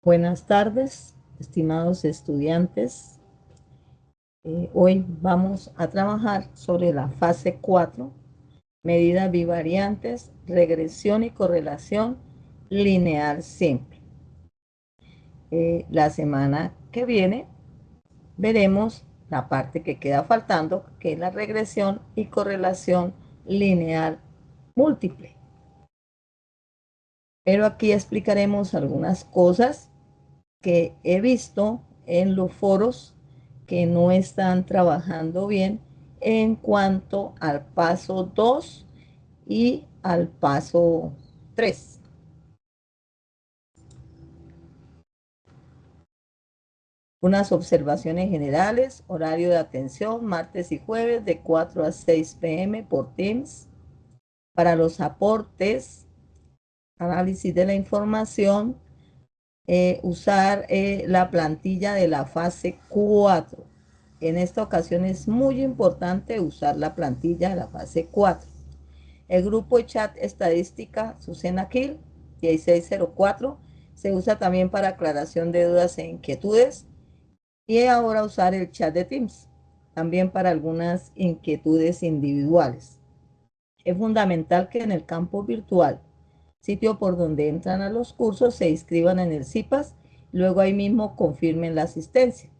Buenas tardes, estimados estudiantes. Hoy vamos a trabajar sobre la fase 4, medidas bivariantes, regresión y correlación lineal simple. La semana que viene veremos la parte que queda faltando, que es la regresión y correlación lineal múltiple. Pero aquí explicaremos algunas cosas que he visto en los foros que no están trabajando bien en cuanto al paso 2 y al paso 3. Unas observaciones generales: horario de atención martes y jueves de 4 a 6 p.m. por Teams. Para los aportes, análisis de la información, usar la plantilla de la fase 4. En esta ocasión es muy importante usar la plantilla de la fase 4. El grupo de chat estadística Susana Kill 1604 se usa también para aclaración de dudas e inquietudes. Y ahora usar el chat de Teams también para algunas inquietudes individuales. Es fundamental que en el campo virtual, sitio por donde entran a los cursos, se inscriban en el CIPAS, luego ahí mismo confirmen la asistencia.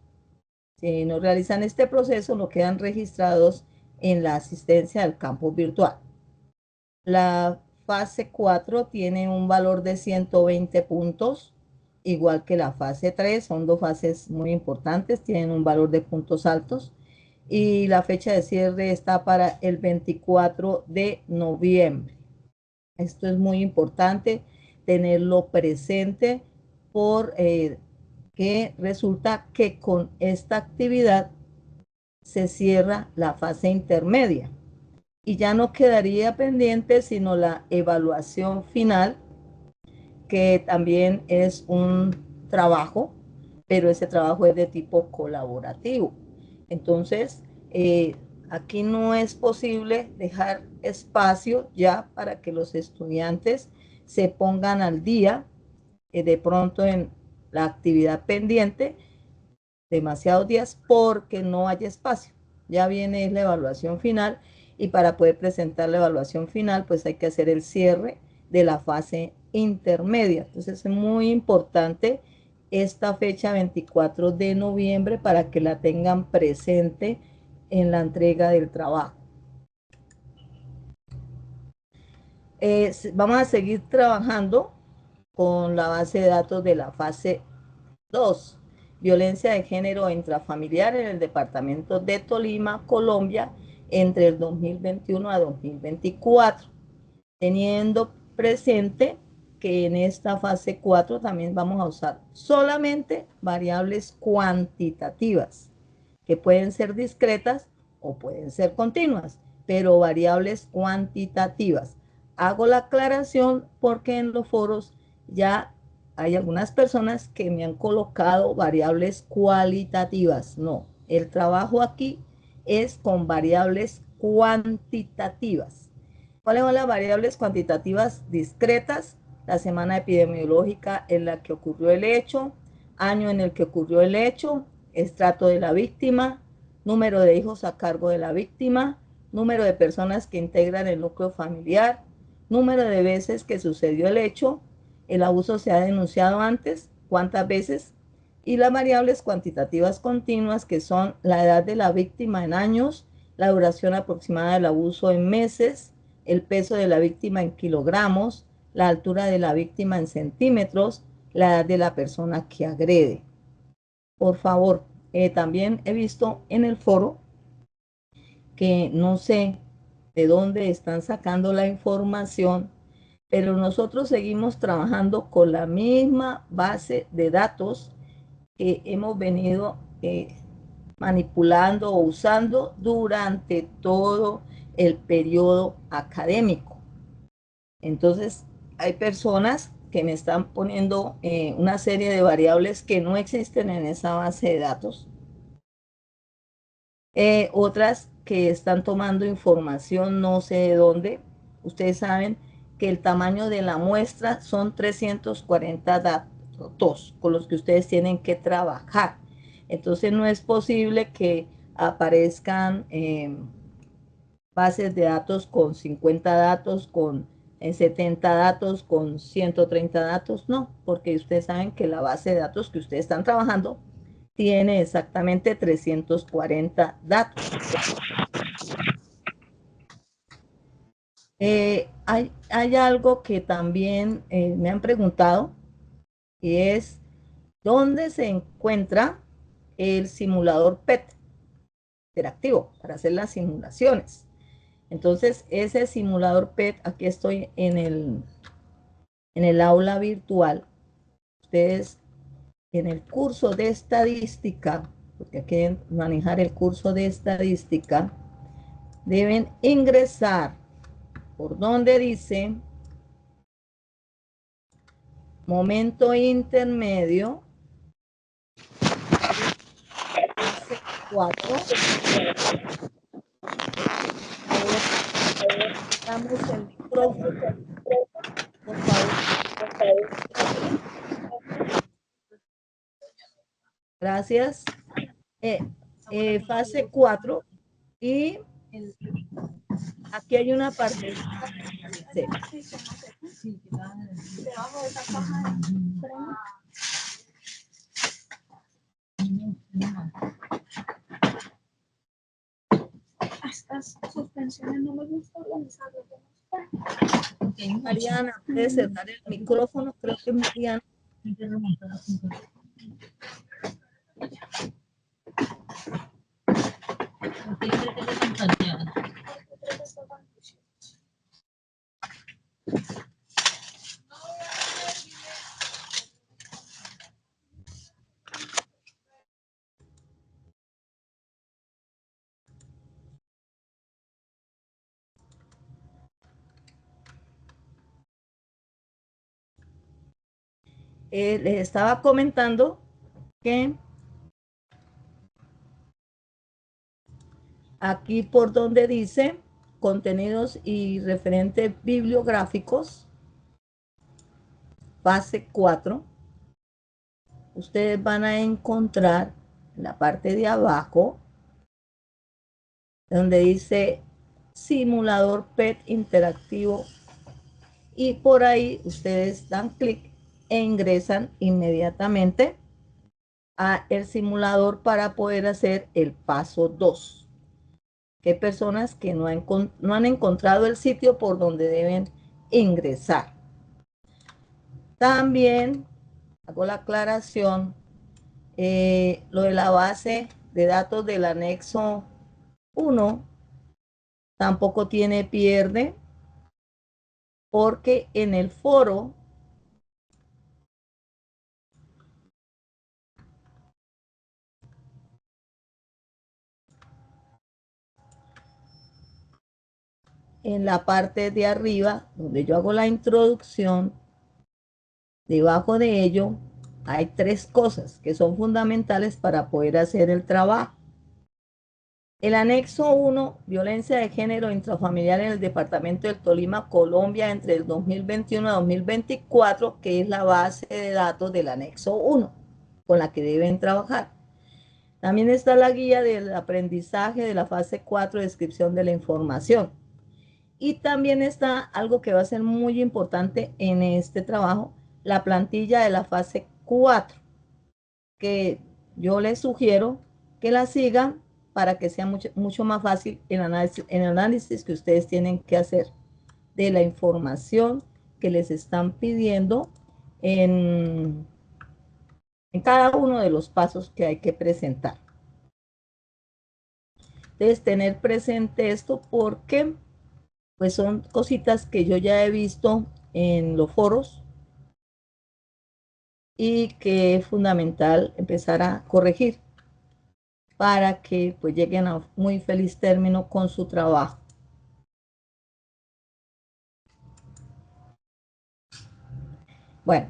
Si no realizan este proceso, no quedan registrados en la asistencia del campo virtual. La fase 4 tiene un valor de 120 puntos, igual que la fase 3. Son dos fases muy importantes, tienen un valor de puntos altos. Y la fecha de cierre está para el 24 de noviembre. Esto es muy importante tenerlo presente porque resulta que con esta actividad se cierra la fase intermedia y ya no quedaría pendiente sino la evaluación final, que también es un trabajo, pero ese trabajo es de tipo colaborativo. Entonces, aquí no es posible dejar espacio ya para que los estudiantes se pongan al día de pronto en la actividad pendiente demasiados días porque no hay espacio. Ya viene la evaluación final y para poder presentar la evaluación final pues hay que hacer el cierre de la fase intermedia. Entonces es muy importante esta fecha 24 de noviembre para que la tengan presente en la entrega del trabajo. Vamos a seguir trabajando con la base de datos de la fase 2, violencia de género intrafamiliar en el departamento de Tolima, Colombia, entre el 2021 a 2024, teniendo presente que en esta fase 4 también vamos a usar solamente variables cuantitativas, que pueden ser discretas o pueden ser continuas, pero variables cuantitativas. Hago la aclaración porque en los foros ya hay algunas personas que me han colocado variables cualitativas. No, el trabajo aquí es con variables cuantitativas. ¿Cuáles son las variables cuantitativas discretas? La semana epidemiológica en la que ocurrió el hecho, año en el que ocurrió el hecho, estrato de la víctima, número de hijos a cargo de la víctima, número de personas que integran el núcleo familiar, número de veces que sucedió el hecho, el abuso se ha denunciado antes, cuántas veces, y las variables cuantitativas continuas, que son la edad de la víctima en años, la duración aproximada del abuso en meses, el peso de la víctima en kilogramos, la altura de la víctima en centímetros, la edad de la persona que agrede. Por favor, también he visto en el foro que no sé de dónde están sacando la información, pero nosotros seguimos trabajando con la misma base de datos que hemos venido manipulando o usando durante todo el periodo académico. Entonces, hay personas que me están poniendo una serie de variables que no existen en esa base de datos. Otras que están tomando información no sé de dónde. Ustedes saben que el tamaño de la muestra son 340 2 con los que ustedes tienen que trabajar. Entonces no es posible que aparezcan bases de datos con 50 datos, con 70 datos, con 130 datos, no, porque ustedes saben que la base de datos que ustedes están trabajando tiene exactamente 340 datos. Hay algo que también me han preguntado y es ¿dónde se encuentra el simulador PET interactivo para hacer las simulaciones? Entonces, ese simulador PET, aquí estoy en el aula virtual. Ustedes en el curso de estadística, porque quieren manejar el curso de estadística, deben ingresar por donde dice momento intermedio, fase 4. Damos el micrófono, por favor. Gracias. Fase 4 y aquí hay una parte. Estas suspensiones no me gusta organizarlas. Mariana, puede cerrar el micrófono, creo que Mariana. Les estaba comentando que aquí por donde dice contenidos y referentes bibliográficos, fase 4, ustedes van a encontrar en la parte de abajo donde dice simulador PET interactivo y por ahí ustedes dan clic e ingresan inmediatamente a el simulador para poder hacer el paso 2. Hay personas que no han encontrado el sitio por donde deben ingresar. También hago la aclaración, lo de la base de datos del anexo 1 tampoco tiene pierde, porque en el foro en la parte de arriba, donde yo hago la introducción, debajo de ello hay 3 cosas que son fundamentales para poder hacer el trabajo. El anexo 1, violencia de género intrafamiliar en el departamento del Tolima, Colombia, entre el 2021 a 2024, que es la base de datos del anexo 1, con la que deben trabajar. También está la guía del aprendizaje de la fase 4, descripción de la información. Y también está algo que va a ser muy importante en este trabajo, la plantilla de la fase 4, que yo les sugiero que la sigan para que sea mucho más fácil el análisis que ustedes tienen que hacer de la información que les están pidiendo en cada uno de los pasos que hay que presentar. Entonces, tener presente esto porque pues son cositas que yo ya he visto en los foros y que es fundamental empezar a corregir para que pues lleguen a muy feliz término con su trabajo. Bueno,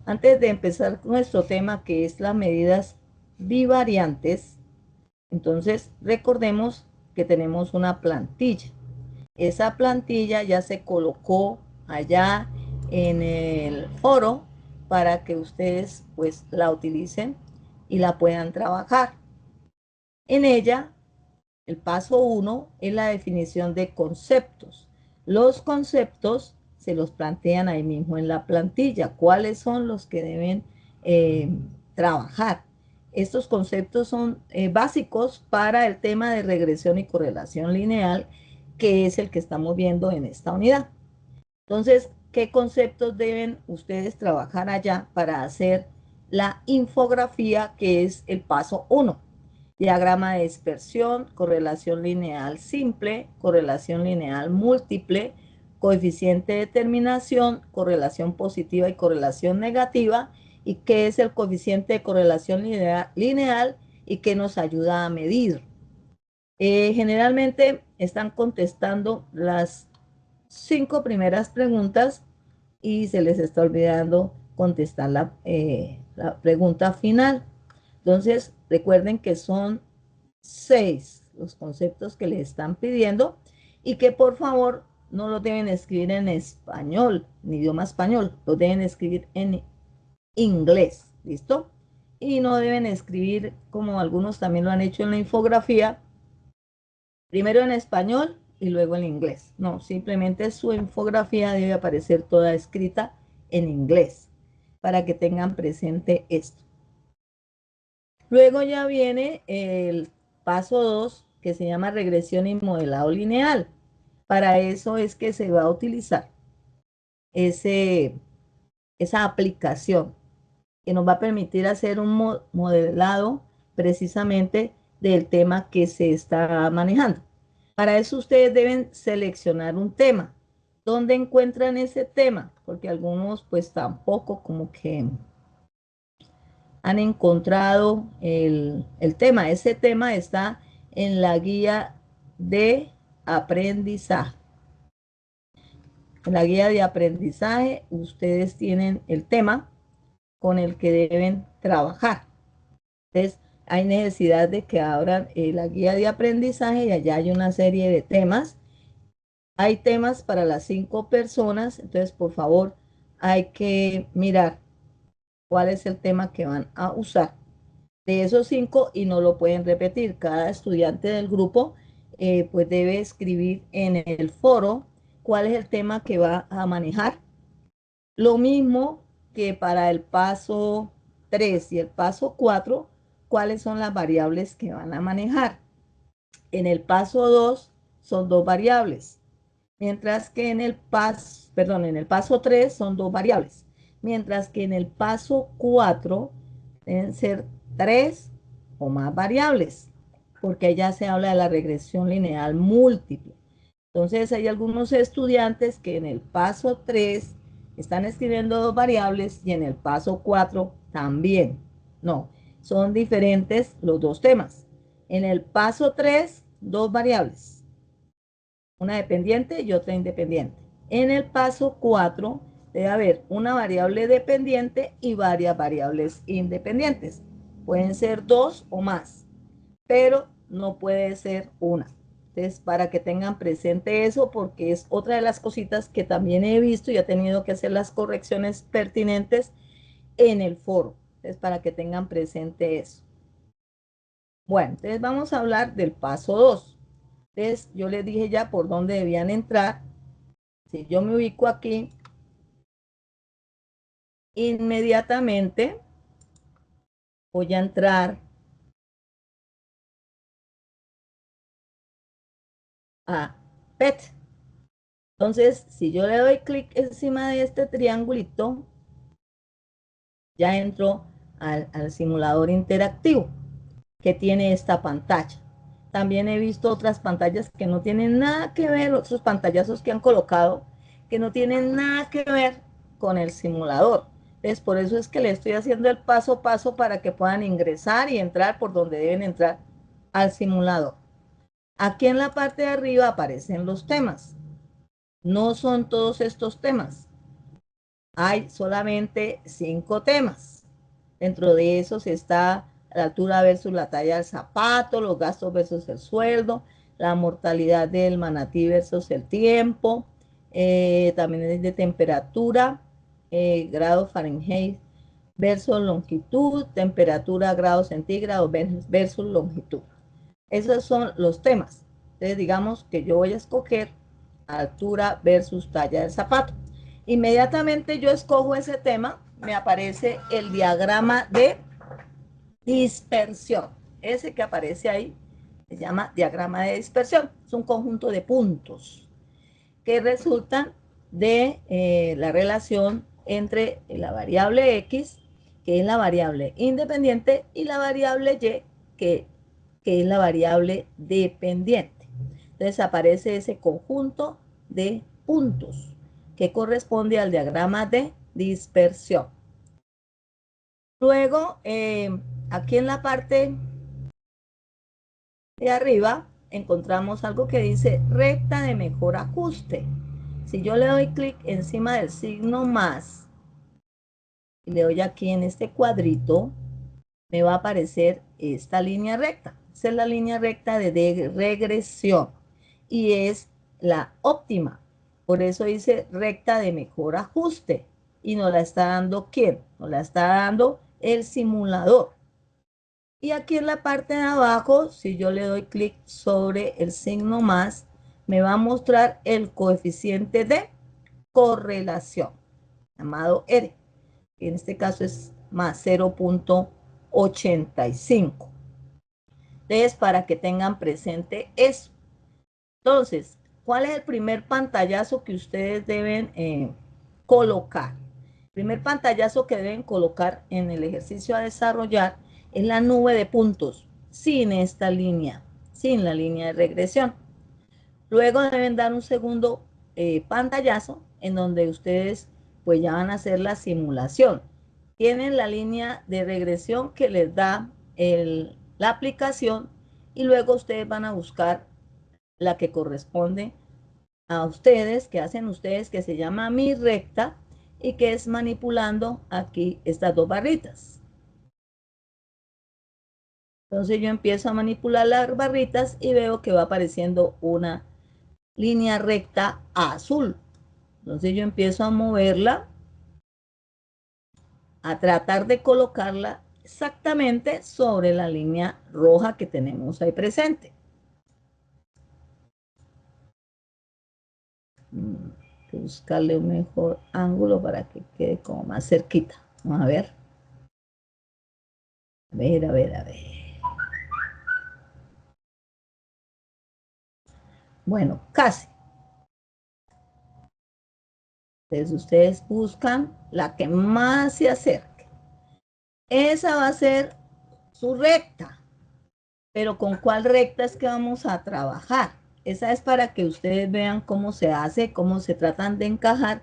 antes de empezar con nuestro tema, que es las medidas bivariantes, entonces recordemos que tenemos una plantilla. Esa plantilla ya se colocó allá en el foro para que ustedes pues la utilicen y la puedan trabajar. En ella, el paso 1 es la definición de conceptos. Los conceptos se los plantean ahí mismo en la plantilla. ¿Cuáles son los que deben trabajar? Estos conceptos son básicos para el tema de regresión y correlación lineal, que es el que estamos viendo en esta unidad. Entonces, ¿qué conceptos deben ustedes trabajar allá para hacer la infografía, que es el paso 1? Diagrama de dispersión, correlación lineal simple, correlación lineal múltiple, coeficiente de determinación, correlación positiva y correlación negativa, y qué es el coeficiente de correlación lineal y qué nos ayuda a medir. Generalmente están contestando las 5 primeras preguntas y se les está olvidando contestar la pregunta final. Entonces, recuerden que son 6 los conceptos que les están pidiendo y que por favor no lo deben escribir en español, en idioma español, lo deben escribir en inglés, ¿listo? Y no deben escribir, como algunos también lo han hecho en la infografía, primero en español y luego en inglés. No, simplemente su infografía debe aparecer toda escrita en inglés para que tengan presente esto. Luego ya viene el paso 2, que se llama regresión y modelado lineal. Para eso es que se va a utilizar esa aplicación que nos va a permitir hacer un modelado precisamente del tema que se está manejando. Para eso ustedes deben seleccionar un tema. ¿Dónde encuentran ese tema? Porque algunos pues tampoco como que han encontrado el tema. Ese tema está en la guía de aprendizaje. En la guía de aprendizaje ustedes tienen el tema con el que deben trabajar. Entonces, hay necesidad de que abran la guía de aprendizaje y allá hay una serie de temas. Hay temas para las 5 personas, entonces por favor hay que mirar cuál es el tema que van a usar de esos 5 y no lo pueden repetir. Cada estudiante del grupo pues debe escribir en el foro cuál es el tema que va a manejar. Lo mismo que para el paso 3 y el paso 4, cuáles son las variables que van a manejar. En el paso 2 son 2 variables, mientras que en el paso 3 son 2 variables, mientras que en el paso 4 deben ser 3 o más variables, porque ya se habla de la regresión lineal múltiple. Entonces hay algunos estudiantes que en el paso 3 están escribiendo 2 variables y en el paso 4 también. No, son diferentes los 2 temas. En el paso 3, 2 variables, una dependiente y otra independiente. En el paso 4 debe haber una variable dependiente y varias variables independientes. Pueden ser 2 o más, pero no puede ser una. Entonces, para que tengan presente eso, porque es otra de las cositas que también he visto y he tenido que hacer las correcciones pertinentes en el foro. Entonces, para que tengan presente eso. Bueno, entonces vamos a hablar del paso 2. Entonces, yo les dije ya por dónde debían entrar. Si yo me ubico aquí, inmediatamente voy a entrar a PET. Entonces, si yo le doy clic encima de este triangulito, ya entro al simulador interactivo que tiene esta pantalla. También he visto otras pantallas que no tienen nada que ver, otros pantallazos que han colocado que no tienen nada que ver con el simulador. Entonces, por eso es que le estoy haciendo el paso a paso para que puedan ingresar y entrar por donde deben entrar al simulador. Aquí en la parte de arriba aparecen los temas. No son todos estos temas. Hay solamente 5 temas. Dentro de esos está la altura versus la talla del zapato, los gastos versus el sueldo, la mortalidad del manatí versus el tiempo, también es de temperatura, grados Fahrenheit versus longitud, temperatura grados centígrados versus longitud. Esos son los temas. Entonces digamos que yo voy a escoger altura versus talla del zapato. Inmediatamente yo escojo ese tema, me aparece el diagrama de dispersión. Ese que aparece ahí se llama diagrama de dispersión. Es un conjunto de puntos que resultan de la relación entre la variable X, que es la variable independiente, y la variable Y, que es la variable dependiente. Entonces aparece ese conjunto de puntos que corresponde al diagrama de dispersión. Luego, aquí en la parte de arriba encontramos algo que dice recta de mejor ajuste. Si yo le doy clic encima del signo más y le doy aquí en este cuadrito, me va a aparecer esta línea recta. Esa es la línea recta de regresión y es la óptima. Por eso dice recta de mejor ajuste. Y nos la está dando ¿quién? Nos la está dando el simulador. Y aquí en la parte de abajo, si yo le doy clic sobre el signo más, me va a mostrar el coeficiente de correlación, llamado R. En este caso es más 0.85. Entonces, para que tengan presente eso. Entonces, ¿cuál es el primer pantallazo que ustedes deben colocar? El primer pantallazo que deben colocar en el ejercicio a desarrollar es la nube de puntos, sin esta línea, sin la línea de regresión. Luego deben dar un segundo pantallazo en donde ustedes pues ya van a hacer la simulación. Tienen la línea de regresión que les da la aplicación y luego ustedes van a buscar la que corresponde a ustedes, que hacen ustedes, que se llama mi recta y que es manipulando aquí estas dos barritas. Entonces yo empiezo a manipular las barritas y veo que va apareciendo una línea recta azul. Entonces yo empiezo a moverla, a tratar de colocarla exactamente sobre la línea roja que tenemos ahí presente. Buscarle un mejor ángulo para que quede como más cerquita. Vamos a ver. A ver, a ver, a ver. Bueno, casi. Entonces ustedes buscan la que más se acerque. Esa va a ser su recta. Pero ¿con cuál recta es que vamos a trabajar? Esa es para que ustedes vean cómo se hace, cómo se tratan de encajar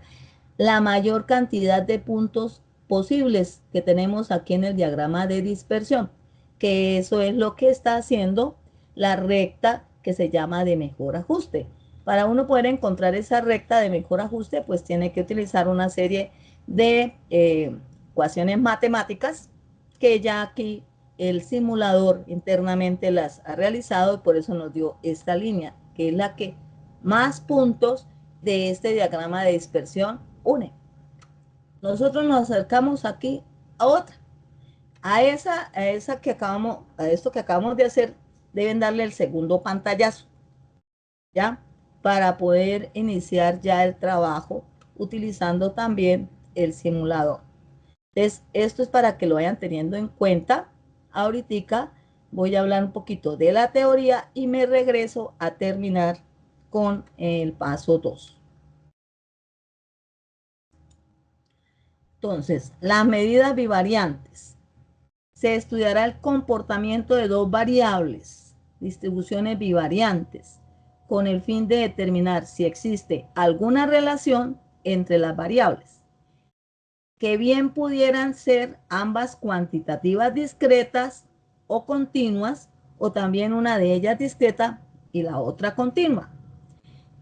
la mayor cantidad de puntos posibles que tenemos aquí en el diagrama de dispersión, que eso es lo que está haciendo la recta que se llama de mejor ajuste. Para uno poder encontrar esa recta de mejor ajuste, pues tiene que utilizar una serie de ecuaciones matemáticas que ya aquí el simulador internamente las ha realizado y por eso nos dio esta línea, que es la que más puntos de este diagrama de dispersión une. Nosotros nos acercamos aquí a otra. A esto que acabamos de hacer, deben darle el segundo pantallazo, ¿ya? Para poder iniciar ya el trabajo utilizando también el simulador. Entonces, esto es para que lo vayan teniendo en cuenta. Ahorita voy a hablar un poquito de la teoría y me regreso a terminar con el paso 2. Entonces, las medidas bivariantes. Se estudiará el comportamiento de dos variables, distribuciones bivariantes, con el fin de determinar si existe alguna relación entre las variables, que bien pudieran ser ambas cuantitativas discretas o continuas, o también una de ellas discreta y la otra continua.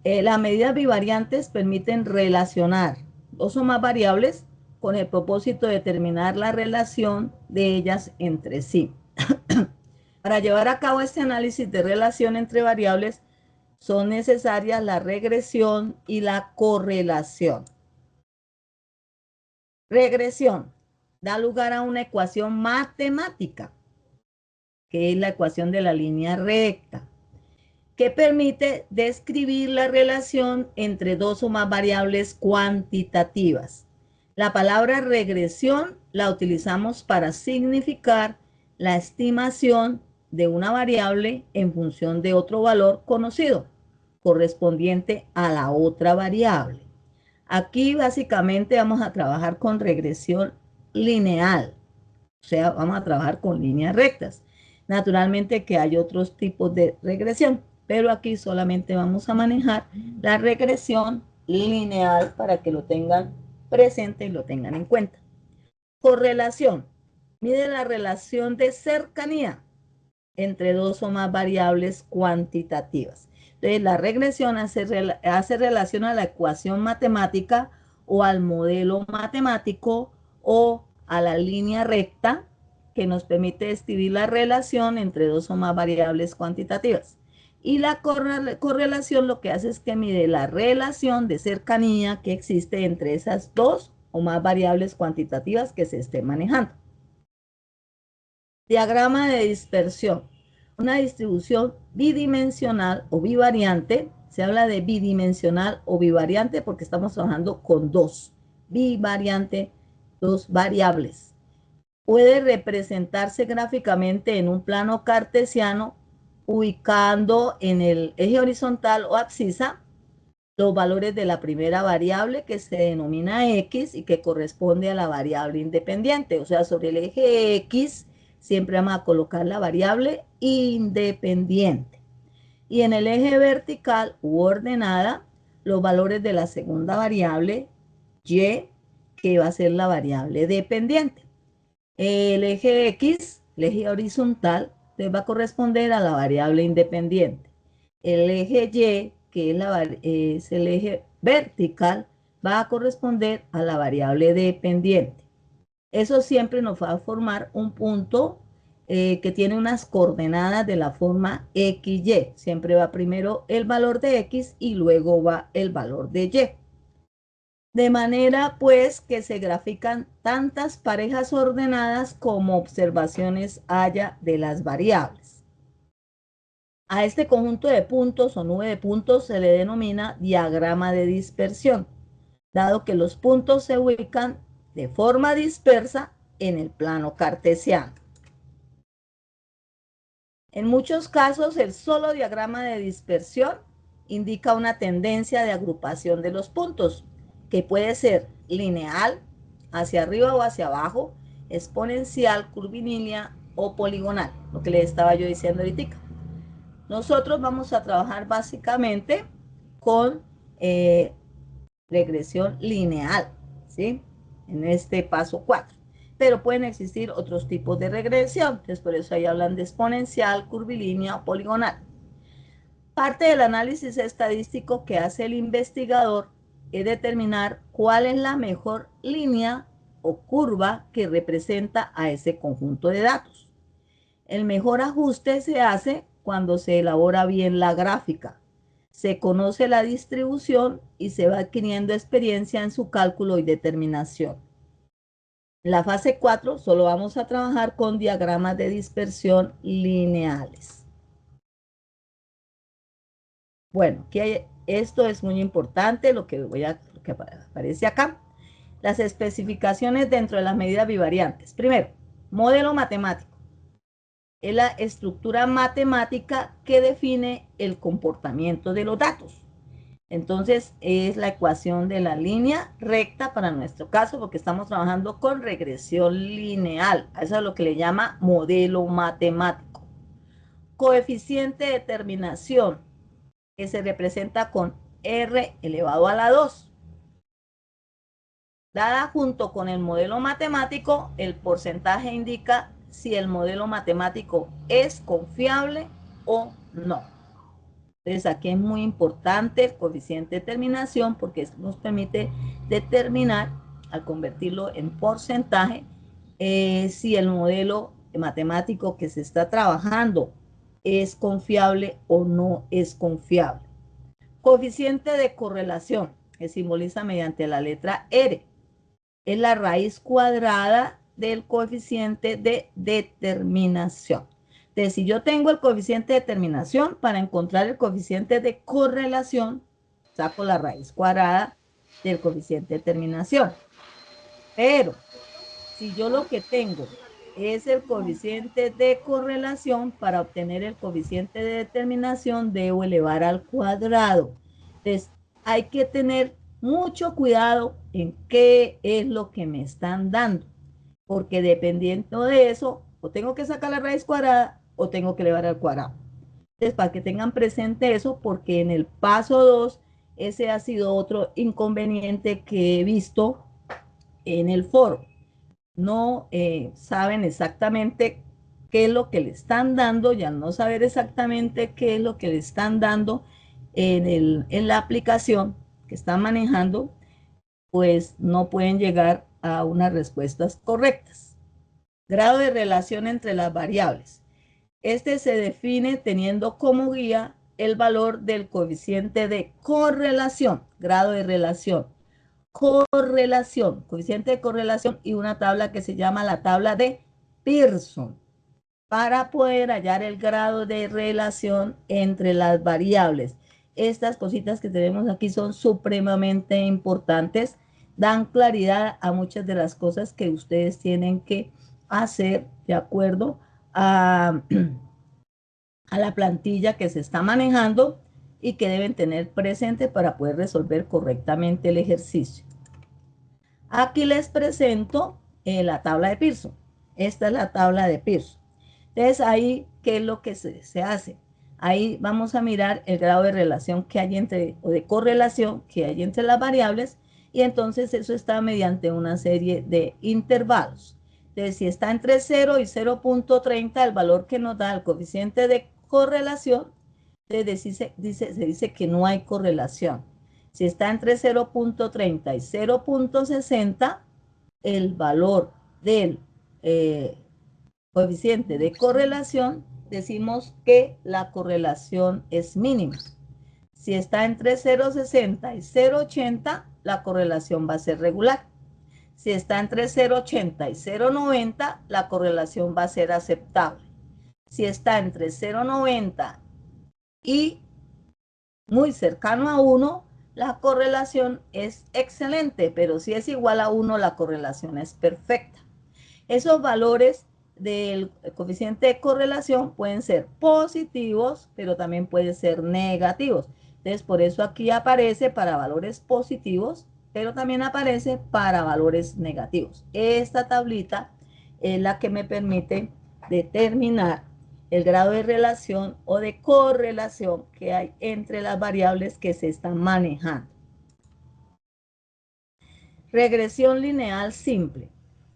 Las medidas bivariantes permiten relacionar dos o más variables con el propósito de determinar la relación de ellas entre sí. Para llevar a cabo este análisis de relación entre variables son necesarias la regresión y la correlación. Regresión da lugar a una ecuación matemática, que es la ecuación de la línea recta, que permite describir la relación entre dos o más variables cuantitativas. La palabra regresión la utilizamos para significar la estimación de una variable en función de otro valor conocido, correspondiente a la otra variable. Aquí básicamente vamos a trabajar con regresión lineal, o sea, vamos a trabajar con líneas rectas. Naturalmente que hay otros tipos de regresión, pero aquí solamente vamos a manejar la regresión lineal para que lo tengan presente y lo tengan en cuenta. Correlación. Mide la relación de cercanía entre dos o más variables cuantitativas. Entonces, la regresión hace relación a la ecuación matemática o al modelo matemático o a la línea recta que nos permite describir la relación entre dos o más variables cuantitativas. Y la correlación lo que hace es que mide la relación de cercanía que existe entre esas dos o más variables cuantitativas que se estén manejando. Diagrama de dispersión. Una distribución bidimensional o bivariante. Se habla de bidimensional o bivariante porque estamos trabajando con dos. Bivariante, dos variables. Puede representarse gráficamente en un plano cartesiano, ubicando en el eje horizontal o abscisa los valores de la primera variable que se denomina X y que corresponde a la variable independiente. O sea, sobre el eje X siempre vamos a colocar la variable independiente. Y en el eje vertical u ordenada, los valores de la segunda variable Y, que va a ser la variable dependiente. El eje X, el eje horizontal, le va a corresponder a la variable independiente. El eje Y, que es el eje vertical, va a corresponder a la variable dependiente. Eso siempre nos va a formar un punto que tiene unas coordenadas de la forma XY. Siempre va primero el valor de X y luego va el valor de Y. De manera pues que se grafican tantas parejas ordenadas como observaciones haya de las variables. A este conjunto de puntos o nube de puntos se le denomina diagrama de dispersión, dado que los puntos se ubican de forma dispersa en el plano cartesiano. En muchos casos, el solo diagrama de dispersión indica una tendencia de agrupación de los puntos, que puede ser lineal, hacia arriba o hacia abajo, exponencial, curvilínea o poligonal, lo que les estaba yo diciendo ahorita. Nosotros vamos a trabajar básicamente con regresión lineal, ¿sí? En este paso 4. Pero pueden existir otros tipos de regresión, entonces por eso ahí hablan de exponencial, curvilínea o poligonal. Parte del análisis estadístico que hace el investigador es determinar cuál es la mejor línea o curva que representa a ese conjunto de datos. El mejor ajuste se hace cuando se elabora bien la gráfica, se conoce la distribución y se va adquiriendo experiencia en su cálculo y determinación. En la fase 4 solo vamos a trabajar con diagramas de dispersión lineales. Bueno, aquí esto es muy importante, lo que aparece acá. Las especificaciones dentro de las medidas bivariantes. Primero, modelo matemático. Es la estructura matemática que define el comportamiento de los datos. Entonces, es la ecuación de la línea recta para nuestro caso, porque estamos trabajando con regresión lineal. Eso es lo que le llama modelo matemático. Coeficiente de determinación, que se representa con R elevado a la 2. Dada junto con el modelo matemático, el porcentaje indica si el modelo matemático es confiable o no. Entonces aquí es muy importante el coeficiente de determinación porque esto nos permite determinar, al convertirlo en porcentaje, si el modelo matemático que se está trabajando es confiable o no es confiable. Coeficiente de correlación, que simboliza mediante la letra R. es la raíz cuadrada del coeficiente de determinación. Entonces, si yo tengo el coeficiente de determinación, para encontrar el coeficiente de correlación, saco la raíz cuadrada del coeficiente de determinación. Pero si yo lo que tengo es el coeficiente de correlación, para obtener el coeficiente de determinación debo elevar al cuadrado. Entonces, hay que tener mucho cuidado en qué es lo que me están dando, porque dependiendo de eso, o tengo que sacar la raíz cuadrada o tengo que elevar al cuadrado. Entonces, para que tengan presente eso, porque en el paso 2, ese ha sido otro inconveniente que he visto en el foro. No saben exactamente qué es lo que le están dando, y al no saber exactamente qué es lo que le están dando en la aplicación que están manejando, pues no pueden llegar a unas respuestas correctas. Grado de relación entre las variables. Este se define teniendo como guía el valor del coeficiente de correlación, grado de relación, correlación, coeficiente de correlación, y una tabla que se llama la tabla de Pearson, para poder hallar el grado de relación entre las variables. Estas cositas que tenemos aquí son supremamente importantes, dan claridad a muchas de las cosas que ustedes tienen que hacer de acuerdo a, a la plantilla que se está manejando y que deben tener presente para poder resolver correctamente el ejercicio. Aquí les presento la tabla de Pearson. Esta es la tabla de Pearson. Entonces ahí, ¿qué es lo que se hace? Ahí vamos a mirar el grado de relación que hay entre, o de correlación que hay entre las variables, y entonces eso está mediante una serie de intervalos. Entonces, si está entre 0 y 0.30, el valor que nos da el coeficiente de correlación, se dice que no hay correlación. Si está entre 0.30 y 0.60, el valor del coeficiente de correlación, decimos que la correlación es mínima. Si está entre 0.60 y 0.80, la correlación va a ser regular. Si está entre 0.80 y 0.90, la correlación va a ser aceptable. Si está entre 0.90 y muy cercano a 1, la correlación es excelente, pero si es igual a 1, la correlación es perfecta. Esos valores del coeficiente de correlación pueden ser positivos, pero también pueden ser negativos. Entonces, por eso aquí aparece para valores positivos, pero también aparece para valores negativos. Esta tablita es la que me permite determinar el grado de relación o de correlación que hay entre las variables que se están manejando. Regresión lineal simple.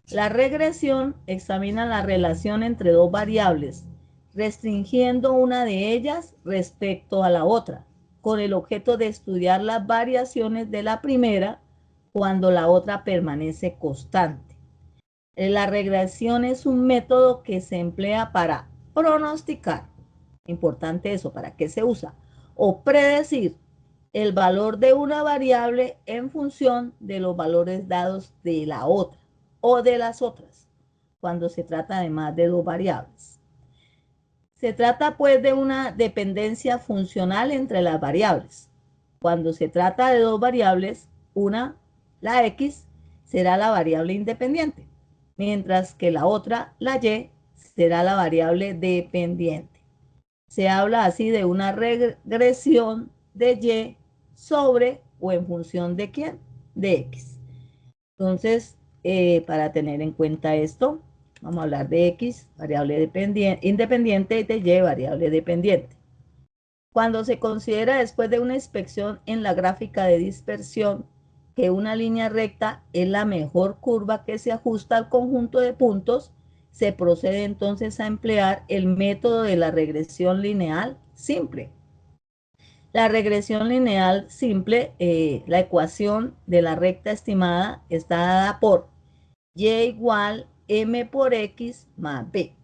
La regresión examina la relación entre dos variables, restringiendo una de ellas respecto a la otra, con el objeto de estudiar las variaciones de la primera cuando la otra permanece constante. La regresión es un método que se emplea para pronosticar, importante eso, ¿para qué se usa? O predecir el valor de una variable en función de los valores dados de la otra o de las otras, cuando se trata de más de dos variables. Se trata pues de una dependencia funcional entre las variables. Cuando se trata de dos variables, una, la X, será la variable independiente, mientras que la otra, la Y, será la variable dependiente. Se habla así de una regresión de Y sobre o en función de ¿quién? De X. Entonces, para tener en cuenta esto, vamos a hablar de X, variable independiente, y de Y, variable dependiente. Cuando se considera después de una inspección en la gráfica de dispersión que una línea recta es la mejor curva que se ajusta al conjunto de puntos, se procede entonces a emplear el método de la regresión lineal simple. La regresión lineal simple, la ecuación de la recta estimada está dada por y igual m por x más b.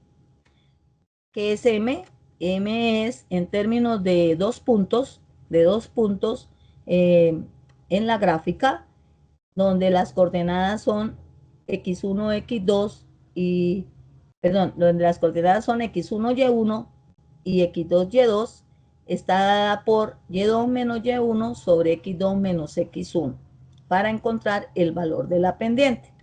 ¿Qué es m? M es en términos de dos puntos en la gráfica, donde las coordenadas son x1, x2 y, perdón, donde las coordenadas son x1, y1 y x2, y2, está dada por y2 menos y1 sobre x2 menos x1 para encontrar el valor de la pendiente.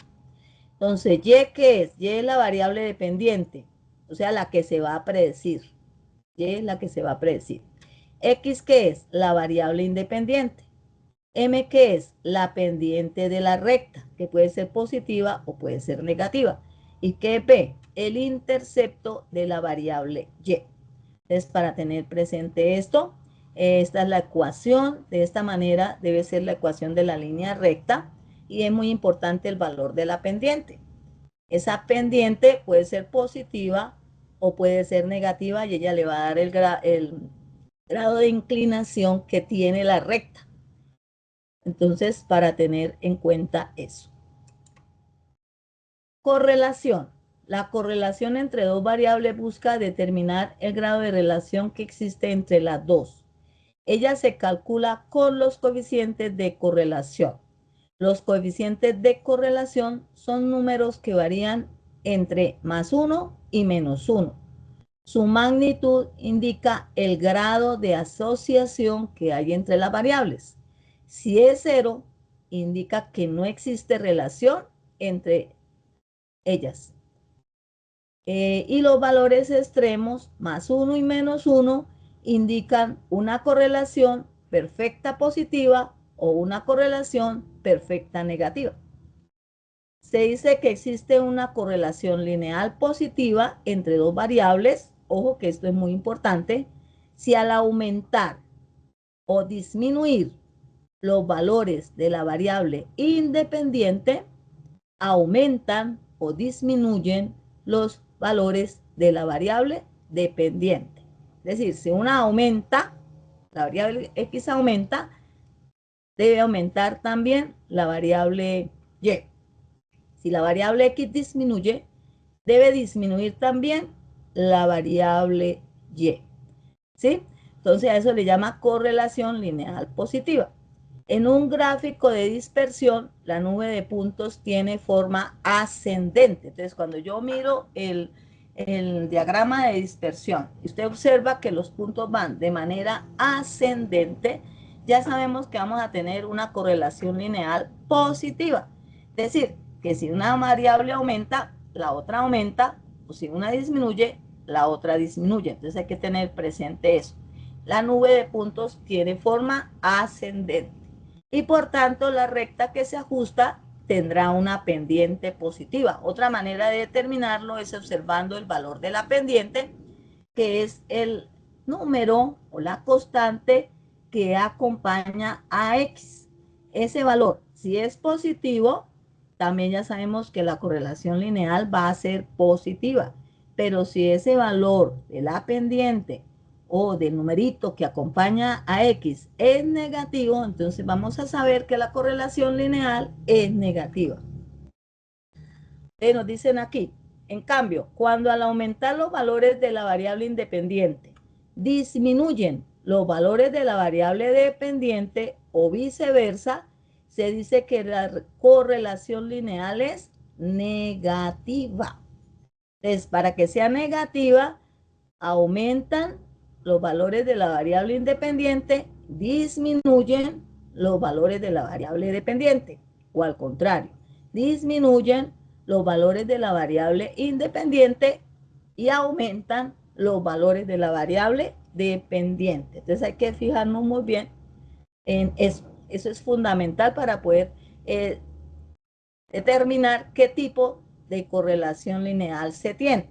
Entonces, y, ¿qué es? Y es la variable dependiente, o sea, la que se va a predecir. Y es la que se va a predecir. X, ¿qué es? La variable independiente. M, ¿qué es? La pendiente de la recta, que puede ser positiva o puede ser negativa. ¿Y qué es B? El intercepto de la variable Y. Entonces, para tener presente esto, esta es la ecuación. De esta manera debe ser la ecuación de la línea recta y es muy importante el valor de la pendiente. Esa pendiente puede ser positiva o puede ser negativa y ella le va a dar el grado de inclinación que tiene la recta. Entonces, para tener en cuenta eso. Correlación. La correlación entre dos variables busca determinar el grado de relación que existe entre las dos. Ella se calcula con los coeficientes de correlación. Los coeficientes de correlación son números que varían entre +1 y -1. Su magnitud indica el grado de asociación que hay entre las variables. Si es 0, indica que no existe relación entre ellas. Y los valores extremos, +1 y -1, indican una correlación perfecta positiva o una correlación perfecta negativa. Se dice que existe una correlación lineal positiva entre dos variables. Ojo que esto es muy importante. Si al aumentar o disminuir los valores de la variable independiente, aumentan o disminuyen los valores de la variable dependiente. Es decir, si una aumenta, la variable X aumenta, debe aumentar también la variable Y. Si la variable X disminuye, debe disminuir también la variable Y. ¿Sí? Entonces a eso le llama correlación lineal positiva. En un gráfico de dispersión, la nube de puntos tiene forma ascendente. Entonces, cuando yo miro el diagrama de dispersión y usted observa que los puntos van de manera ascendente, ya sabemos que vamos a tener una correlación lineal positiva. Es decir, que si una variable aumenta, la otra aumenta, o si una disminuye, la otra disminuye. Entonces hay que tener presente eso. La nube de puntos tiene forma ascendente y por tanto la recta que se ajusta tendrá una pendiente positiva. Otra manera de determinarlo es observando el valor de la pendiente, que es el número o la constante que acompaña a X. Ese valor, si es positivo, también ya sabemos que la correlación lineal va a ser positiva. Pero si ese valor de la pendiente o del numerito que acompaña a X es negativo, entonces vamos a saber que la correlación lineal es negativa. Nos dicen aquí, en cambio, cuando al aumentar los valores de la variable independiente disminuyen los valores de la variable dependiente o viceversa, se dice que la correlación lineal es negativa. Entonces, para que sea negativa, aumentan los valores de la variable independiente, disminuyen los valores de la variable dependiente, o al contrario, disminuyen los valores de la variable independiente y aumentan los valores de la variable dependiente. Entonces hay que fijarnos muy bien en eso. Eso es fundamental para poder determinar qué tipo de correlación lineal se tiene.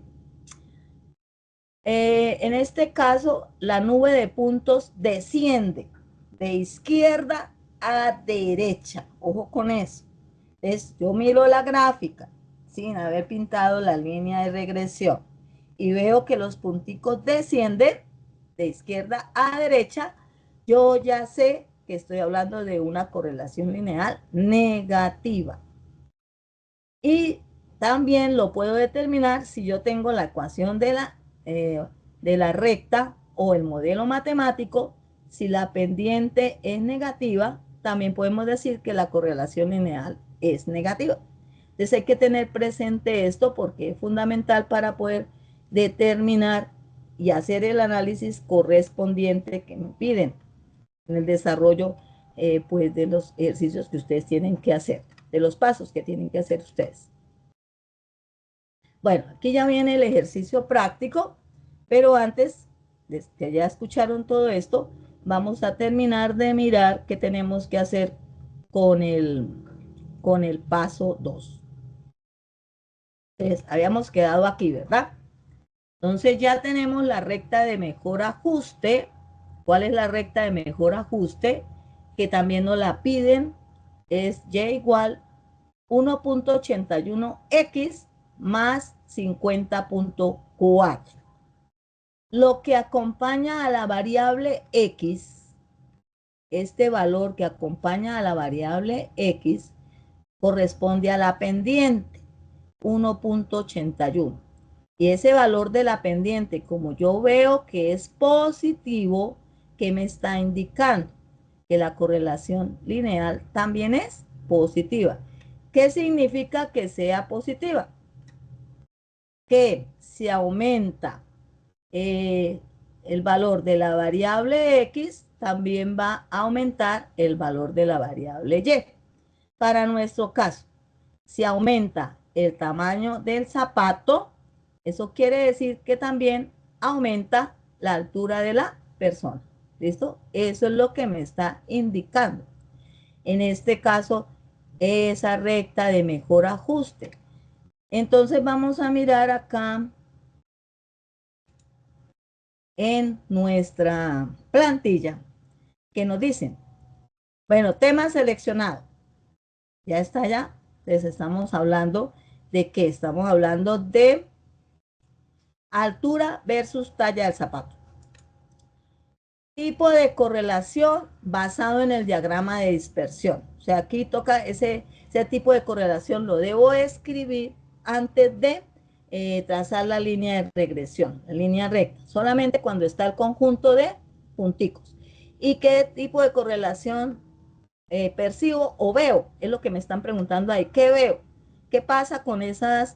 En este caso, la nube de puntos desciende de izquierda a derecha. Ojo con eso. Entonces, yo miro la gráfica sin haber pintado la línea de regresión y veo que los punticos descienden de izquierda a derecha. Yo ya sé que estoy hablando de una correlación lineal negativa. Y también lo puedo determinar si yo tengo la ecuación de la recta o el modelo matemático. Si la pendiente es negativa, también podemos decir que la correlación lineal es negativa. Entonces hay que tener presente esto porque es fundamental para poder determinar y hacer el análisis correspondiente que me piden en el desarrollo pues de los ejercicios que ustedes tienen que hacer, de los pasos que tienen que hacer ustedes. Bueno, aquí ya viene el ejercicio práctico, pero antes de que ya escucharon todo esto, vamos a terminar de mirar qué tenemos que hacer con el paso 2. Entonces, habíamos quedado aquí, ¿verdad? Entonces ya tenemos la recta de mejor ajuste. ¿Cuál es la recta de mejor ajuste? Que también nos la piden. Es y igual 1.81x más 50.4. Lo que acompaña a la variable x, este valor que acompaña a la variable x, corresponde a la pendiente, 1.81. Y ese valor de la pendiente, como yo veo que es positivo, ¿qué me está indicando? Que la correlación lineal también es positiva. ¿Qué significa que sea positiva? Que si aumenta el valor de la variable x, también va a aumentar el valor de la variable y. Para nuestro caso, si aumenta el tamaño del zapato, eso quiere decir que también aumenta la altura de la persona. ¿Listo? Eso es lo que me está indicando. En este caso, esa recta de mejor ajuste. Entonces vamos a mirar acá en nuestra plantilla que nos dicen, bueno, tema seleccionado. Ya está ya. Entonces estamos hablando de qué? Estamos hablando de altura versus talla del zapato. Tipo de correlación basado en el diagrama de dispersión. O sea, aquí toca ese tipo de correlación, lo debo escribir antes de trazar la línea de regresión, la línea recta, solamente cuando está el conjunto de punticos. ¿Y qué tipo de correlación percibo o veo? Es lo que me están preguntando ahí. ¿Qué veo? ¿Qué pasa con esa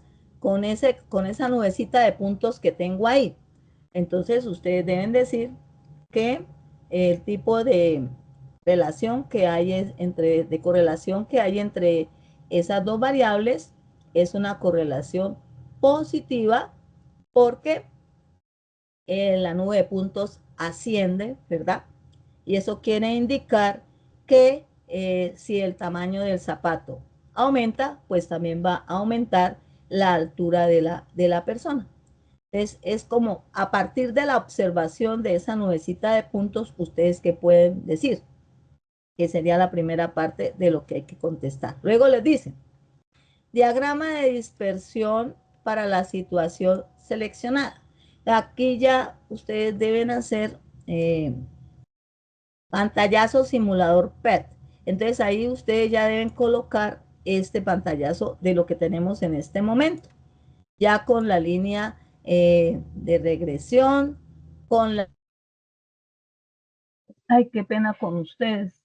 nubecita de puntos que tengo ahí? Entonces ustedes deben decir que el tipo de relación que hay de correlación que hay entre esas dos variables es una correlación positiva porque la nube de puntos asciende, ¿verdad? Y eso quiere indicar que si el tamaño del zapato aumenta, pues también va a aumentar la altura de la persona. Es como a partir de la observación de esa nubecita de puntos, ustedes que pueden decir, que sería la primera parte de lo que hay que contestar. Luego les dicen, diagrama de dispersión para la situación seleccionada. Aquí ya ustedes deben hacer pantallazo simulador PET. Entonces ahí ustedes ya deben colocar este pantallazo de lo que tenemos en este momento. Ya con la línea de regresión, con la... Ay, qué pena con ustedes.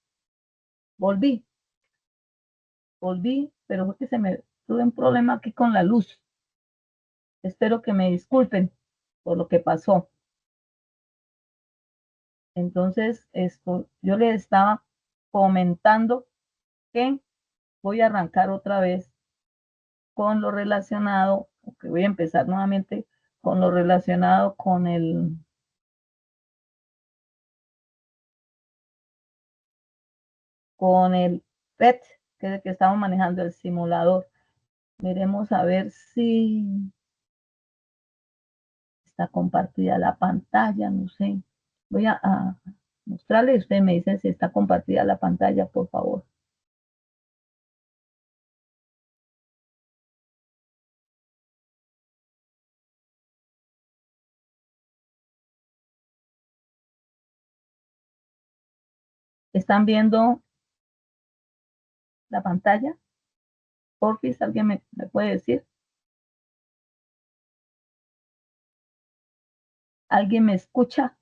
Volví, pero fue que tuve un problema aquí con la luz. Espero que me disculpen por lo que pasó. Entonces, yo les estaba comentando que voy a arrancar otra vez con lo relacionado, que voy a empezar nuevamente con lo relacionado con el PET, que es el que estamos manejando, el simulador. Miremos a ver si está compartida la pantalla, no sé. Voy a mostrarle y usted me dice si está compartida la pantalla, por favor. ¿Están viendo la pantalla? Porfis, ¿alguien me puede decir? ¿Alguien me escucha?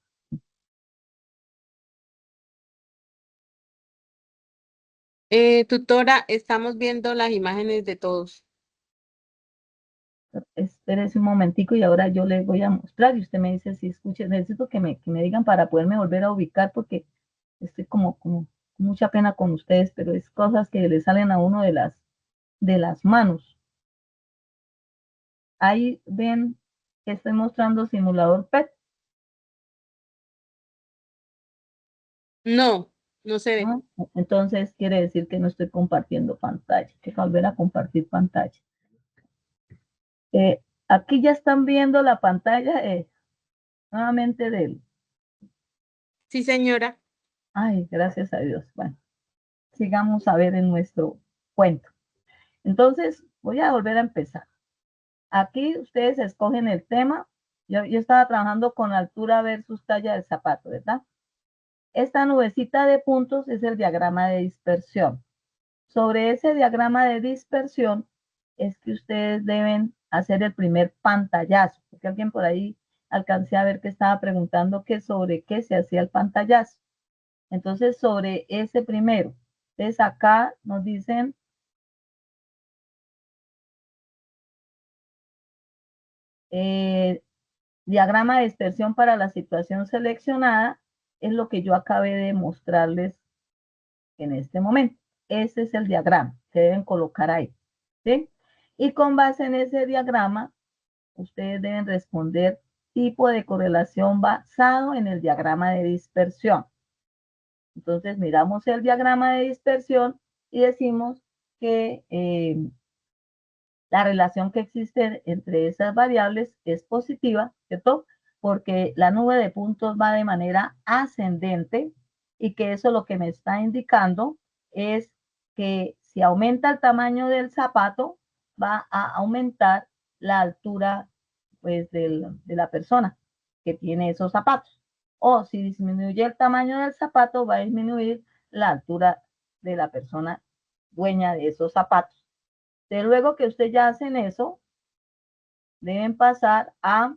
Tutora, estamos viendo las imágenes de todos. Espérese un momentico y ahora yo les voy a mostrar y usted me dice si escucha. Necesito que me digan para poderme volver a ubicar porque estoy como con mucha pena con ustedes, pero es cosas que le salen a uno de las manos. Ahí ven que estoy mostrando simulador PET. No, no se ve. ¿No? Entonces quiere decir que no estoy compartiendo pantalla. Hay que volver a compartir pantalla. Aquí ya están viendo la pantalla nuevamente del. Sí, señora. Ay, gracias a Dios. Bueno, sigamos a ver en nuestro cuento. Entonces, voy a volver a empezar. Aquí ustedes escogen el tema. Yo estaba trabajando con altura versus talla del zapato, ¿verdad? Esta nubecita de puntos es el diagrama de dispersión. Sobre ese diagrama de dispersión es que ustedes deben hacer el primer pantallazo, porque alguien por ahí alcancé a ver que estaba preguntando que sobre qué se hacía el pantallazo. Entonces, sobre ese primero. Entonces, acá nos dicen diagrama de dispersión para la situación seleccionada, es lo que yo acabé de mostrarles en este momento. Ese es el diagrama que deben colocar ahí. ¿Sí? Y con base en ese diagrama, ustedes deben responder tipo de correlación basado en el diagrama de dispersión. Entonces miramos el diagrama de dispersión y decimos que la relación que existe entre esas variables es positiva, ¿cierto? Porque la nube de puntos va de manera ascendente y que eso lo que me está indicando es que si aumenta el tamaño del zapato, va a aumentar la altura pues, de la persona que tiene esos zapatos. O si disminuye el tamaño del zapato, va a disminuir la altura de la persona dueña de esos zapatos. De luego que ustedes ya hacen eso, deben pasar a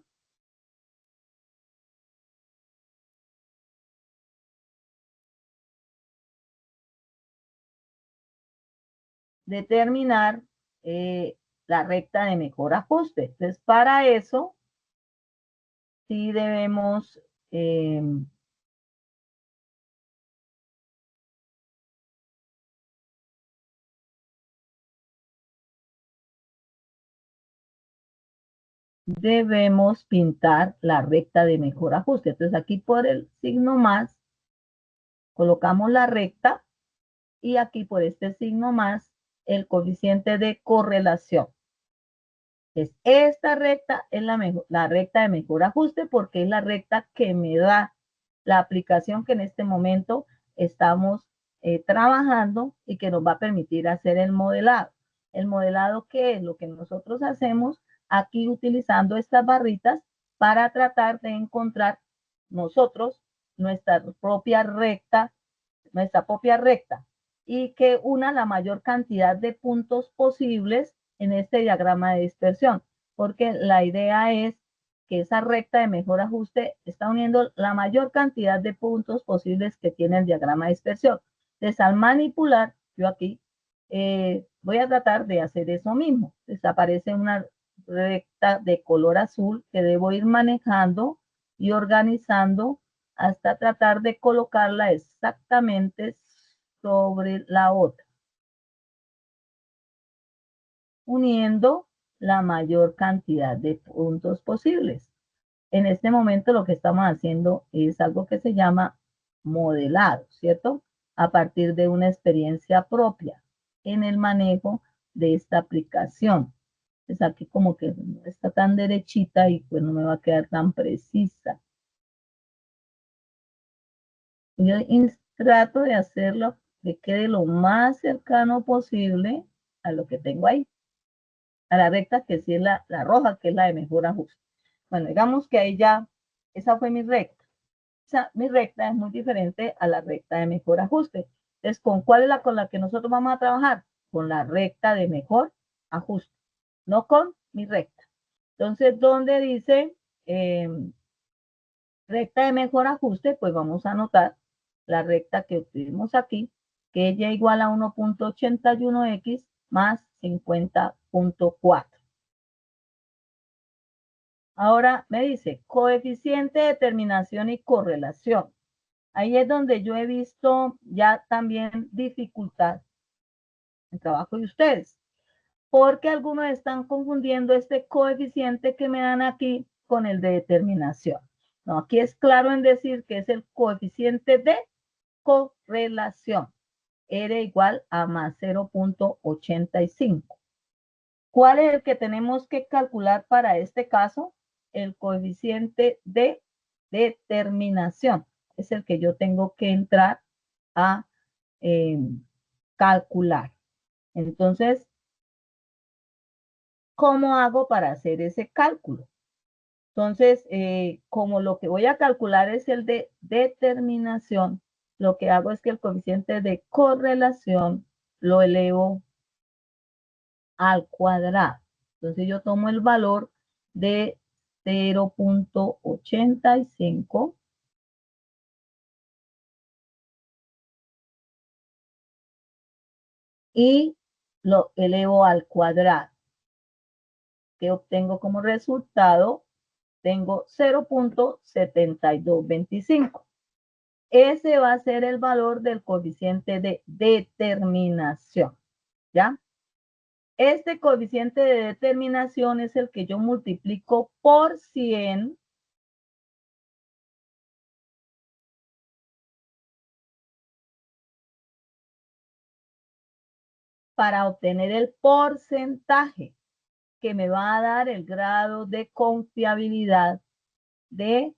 determinar la recta de mejor ajuste. Entonces, para eso, sí debemos debemos pintar la recta de mejor ajuste. Entonces, aquí por el signo más, colocamos la recta y aquí por este signo más, el coeficiente de correlación. Entonces, esta recta es la recta de mejor ajuste porque es la recta que me da la aplicación que en este momento estamos trabajando y que nos va a permitir hacer el modelado. El modelado, ¿qué es? Lo que nosotros hacemos aquí utilizando estas barritas para tratar de encontrar nosotros nuestra propia recta y que una la mayor cantidad de puntos posibles en este diagrama de dispersión, porque la idea es que esa recta de mejor ajuste está uniendo la mayor cantidad de puntos posibles que tiene el diagrama de dispersión. Entonces, al manipular, yo aquí voy a tratar de hacer eso mismo. Entonces, aparece una recta de color azul que debo ir manejando y organizando hasta tratar de colocarla exactamente sobre la otra, uniendo la mayor cantidad de puntos posibles. En este momento lo que estamos haciendo es algo que se llama modelado, ¿cierto? A partir de una experiencia propia en el manejo de esta aplicación. Es aquí como que no está tan derechita y pues no me va a quedar tan precisa. Yo trato de hacerlo que quede lo más cercano posible a lo que tengo ahí, a la recta que sí es la roja, que es la de mejor ajuste. Bueno, digamos que ahí ya, esa fue mi recta. Mi recta es muy diferente a la recta de mejor ajuste. Entonces, ¿con cuál es la con la que nosotros vamos a trabajar? Con la recta de mejor ajuste, no con mi recta. Entonces, donde dice recta de mejor ajuste, pues vamos a anotar la recta que obtuvimos aquí, que es y igual a 1.81x más 50.4. Ahora me dice coeficiente de determinación y correlación. Ahí es donde yo he visto ya también dificultad en el trabajo de ustedes, porque algunos están confundiendo este coeficiente que me dan aquí con el de determinación. No, aquí es claro en decir que es el coeficiente de correlación. Era igual a más 0.85. ¿Cuál es el que tenemos que calcular para este caso? El coeficiente de determinación. Es el que yo tengo que entrar a calcular. Entonces, ¿cómo hago para hacer ese cálculo? Entonces, como lo que voy a calcular es el de determinación, lo que hago es que el coeficiente de correlación lo elevo al cuadrado. Entonces yo tomo el valor de 0.85 y lo elevo al cuadrado. ¿Qué obtengo como resultado? Tengo 0.7225. Ese va a ser el valor del coeficiente de determinación, ¿ya? Este coeficiente de determinación es el que yo multiplico por 100 para obtener el porcentaje que me va a dar el grado de confiabilidad de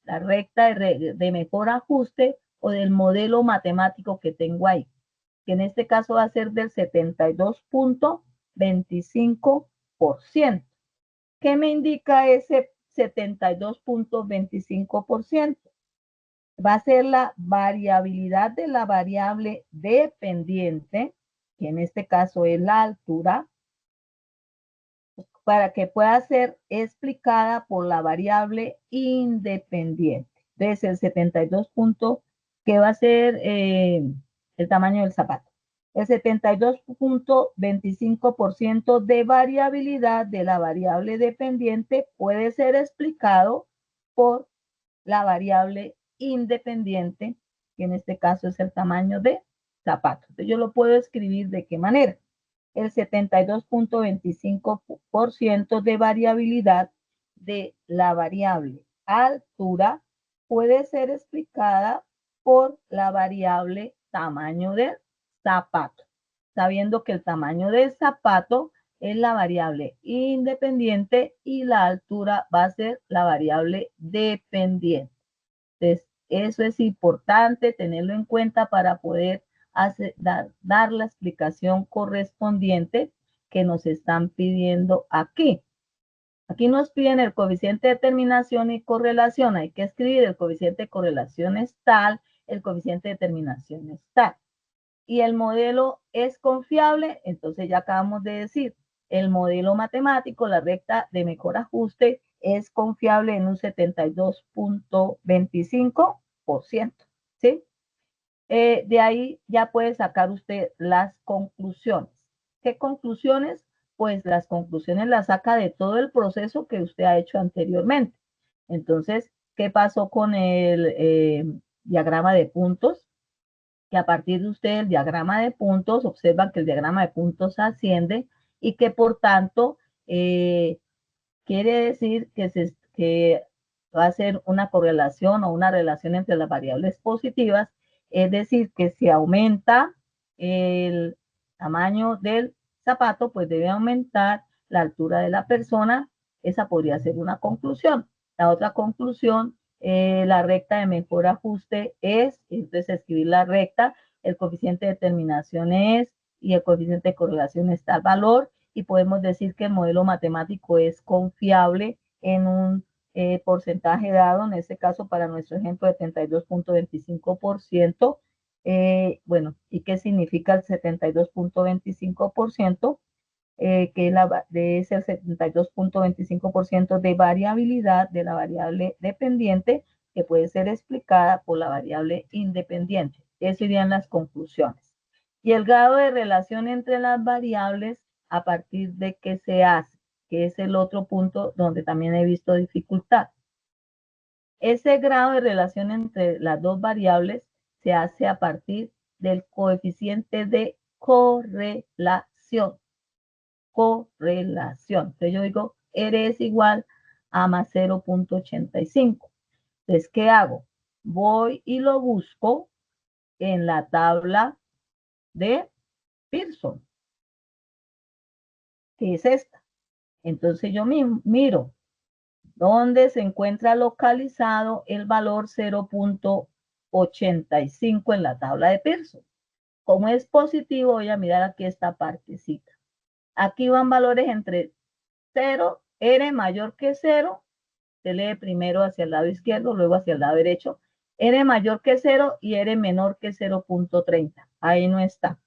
la recta de mejor ajuste o del modelo matemático que tengo ahí, que en este caso va a ser del 72.25%. ¿Qué me indica ese 72.25%? Va a ser la variabilidad de la variable dependiente, que en este caso es la altura, para que pueda ser explicada por la variable independiente. Entonces, el 72 puntos, que va a ser el tamaño del zapato. El 72.25% de variabilidad de la variable dependiente puede ser explicado por la variable independiente, que en este caso es el tamaño de zapato. Entonces, yo lo puedo escribir de qué manera. El 72.25% de variabilidad de la variable altura puede ser explicada por la variable tamaño del zapato, sabiendo que el tamaño del zapato es la variable independiente y la altura va a ser la variable dependiente. Entonces, eso es importante tenerlo en cuenta para poder dar la explicación correspondiente que nos están pidiendo aquí. Aquí nos piden el coeficiente de determinación y correlación. Hay que escribir el coeficiente de correlación es tal, el coeficiente de determinación es tal. Y el modelo es confiable, entonces ya acabamos de decir, el modelo matemático, la recta de mejor ajuste, es confiable en un 72.25%, ¿sí? De ahí ya puede sacar usted las conclusiones. ¿Qué conclusiones? Pues las conclusiones las saca de todo el proceso que usted ha hecho anteriormente. Entonces, ¿qué pasó con el diagrama de puntos? Que a partir de usted el diagrama de puntos, observan que el diagrama de puntos asciende y que por tanto quiere decir que va a ser una correlación o una relación entre las variables positivas, es decir, que si aumenta el tamaño del zapato, pues debe aumentar la altura de la persona. Esa podría ser una conclusión. La otra conclusión, la recta de mejor ajuste es, entonces escribir la recta, el coeficiente de determinación es, y el coeficiente de correlación está al valor, y podemos decir que el modelo matemático es confiable en un porcentaje dado, en este caso para nuestro ejemplo de 72.25%. Bueno, ¿y qué significa el 72.25%? Que es el 72.25% de variabilidad de la variable dependiente que puede ser explicada por la variable independiente. Eso serían las conclusiones. Y el grado de relación entre las variables, a partir de qué se hace, que es el otro punto donde también he visto dificultad. Ese grado de relación entre las dos variables se hace a partir del coeficiente de correlación. Correlación. Entonces yo digo, R es igual a más 0.85. Entonces, ¿qué hago? Voy y lo busco en la tabla de Pearson, que es esta. Entonces yo miro dónde se encuentra localizado el valor 0.85 en la tabla de Pearson. Como es positivo, voy a mirar aquí esta partecita. Aquí van valores entre 0, R mayor que 0, se lee primero hacia el lado izquierdo, luego hacia el lado derecho, R mayor que 0 y R menor que 0.30. Ahí no está.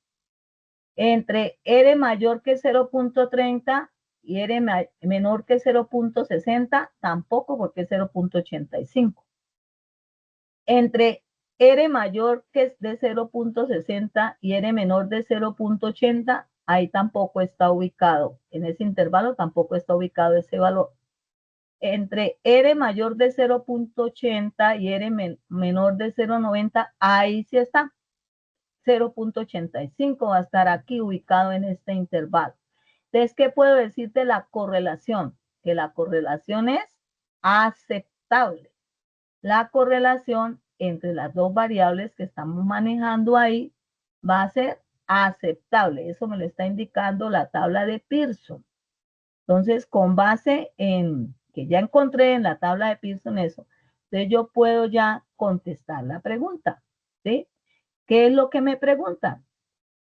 Entre R mayor que 0.30 y R menor que 0.60, tampoco, porque es 0.85. Entre R mayor que de 0.60 y R menor de 0.80, ahí tampoco está ubicado. En ese intervalo tampoco está ubicado ese valor. Entre R mayor de 0.80 y R menor de 0.90, ahí sí está. 0.85 va a estar aquí ubicado en este intervalo. Entonces, ¿qué puedo decir de la correlación? Que la correlación es aceptable. La correlación entre las dos variables que estamos manejando ahí va a ser aceptable. Eso me lo está indicando la tabla de Pearson. Entonces, con base en que ya encontré en la tabla de Pearson eso, entonces yo puedo ya contestar la pregunta, ¿sí? ¿Qué es lo que me preguntan?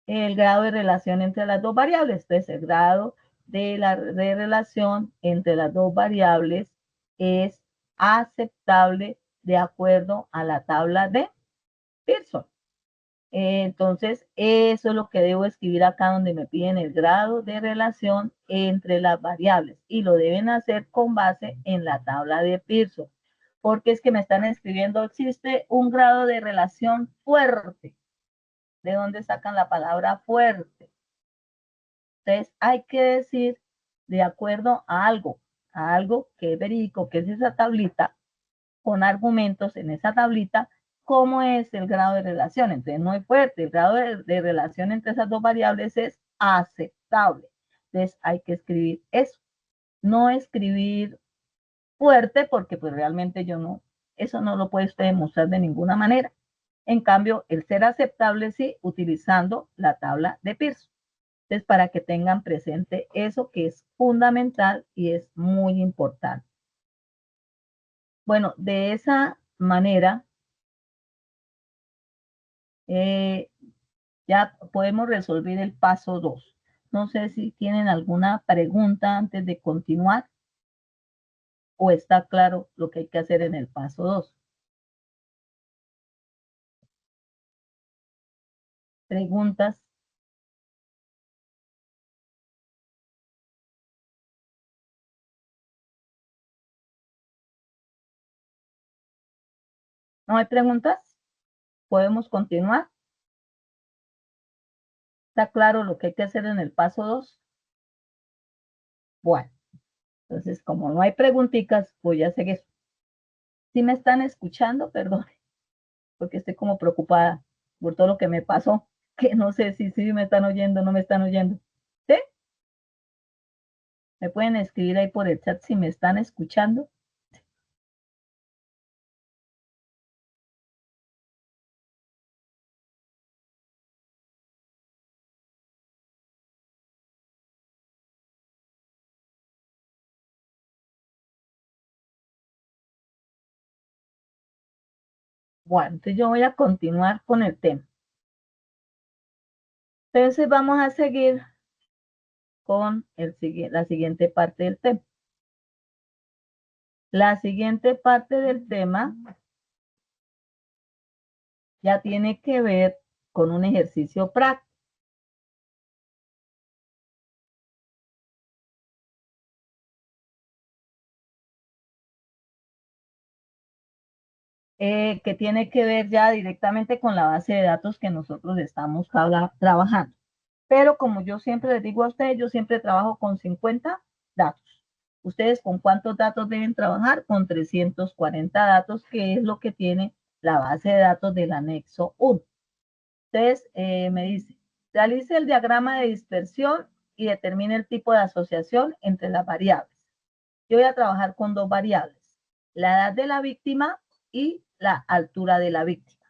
El grado de relación entre las dos variables. Entonces, el grado de relación entre las dos variables es aceptable de acuerdo a la tabla de Pearson. Entonces, eso es lo que debo escribir acá donde me piden el grado de relación entre las variables. Y lo deben hacer con base en la tabla de Pearson. Porque es que me están escribiendo, existe un grado de relación fuerte. ¿De dónde sacan la palabra fuerte? Entonces, hay que decir de acuerdo a algo que es verídico, que es esa tablita, con argumentos en esa tablita, cómo es el grado de relación. Entonces, no es fuerte. El grado de relación entre esas dos variables es aceptable. Entonces, hay que escribir eso. No escribir fuerte, porque pues realmente eso no lo puede usted demostrar de ninguna manera. En cambio, el ser aceptable sí, utilizando la tabla de Pearson. Entonces, para que tengan presente eso que es fundamental y es muy importante. Bueno, de esa manera, ya podemos resolver el paso 2. No sé si tienen alguna pregunta antes de continuar o está claro lo que hay que hacer en el paso 2. Preguntas. ¿No hay preguntas? ¿Podemos continuar? ¿Está claro lo que hay que hacer en el paso 2? Bueno, entonces como no hay preguntitas, voy a seguir. ¿Sí me están escuchando? Perdón, porque estoy como preocupada por todo lo que me pasó, que no sé si sí me están oyendo o no me están oyendo. ¿Sí? ¿Me pueden escribir ahí por el chat si me están escuchando? Bueno, entonces yo voy a continuar con el tema. Entonces vamos a seguir con la siguiente parte del tema. La siguiente parte del tema ya tiene que ver con un ejercicio práctico. que tiene que ver ya directamente con la base de datos que nosotros estamos trabajando. Pero como yo siempre les digo a ustedes, yo siempre trabajo con 50 datos. ¿Ustedes con cuántos datos deben trabajar? Con 340 datos, que es lo que tiene la base de datos del anexo 1. Entonces, me dice, realice el diagrama de dispersión y determine el tipo de asociación entre las variables. Yo voy a trabajar con dos variables, la edad de la víctima y la altura de la víctima.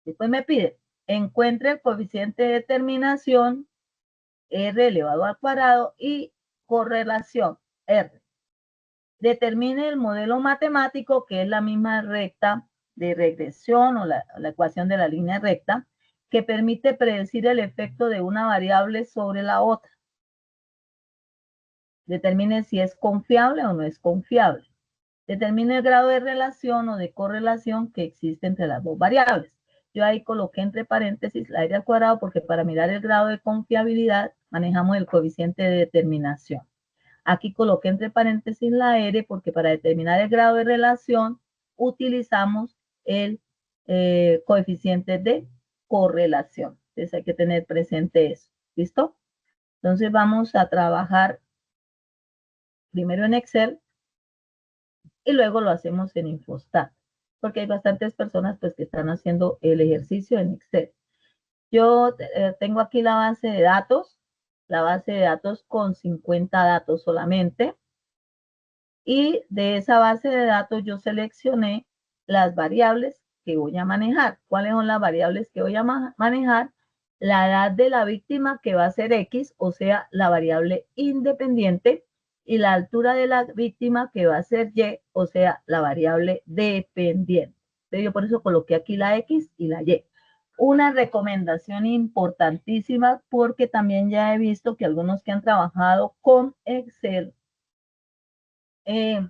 Después me pide, encuentre el coeficiente de determinación R elevado al cuadrado y correlación R. Determine el modelo matemático, que es la misma recta de regresión o la ecuación de la línea recta, que permite predecir el efecto de una variable sobre la otra. Determine si es confiable o no es confiable. Determine el grado de relación o de correlación que existe entre las dos variables. Yo ahí coloqué entre paréntesis la R al cuadrado porque para mirar el grado de confiabilidad manejamos el coeficiente de determinación. Aquí coloqué entre paréntesis la R porque para determinar el grado de relación utilizamos el coeficiente de correlación. Entonces hay que tener presente eso. ¿Listo? Entonces vamos a trabajar primero en Excel y luego lo hacemos en Infostat, porque hay bastantes personas pues que están haciendo el ejercicio en Excel. Yo tengo aquí la base de datos con 50 datos solamente, y de esa base de datos yo seleccioné las variables que voy a manejar. ¿Cuáles son las variables que voy a manejar? La edad de la víctima, que va a ser X, o sea, la variable independiente, y la altura de la víctima, que va a ser Y, o sea, la variable dependiente. Entonces yo por eso coloqué aquí la X y la Y. Una recomendación importantísima, porque también ya he visto que algunos que han trabajado con Excel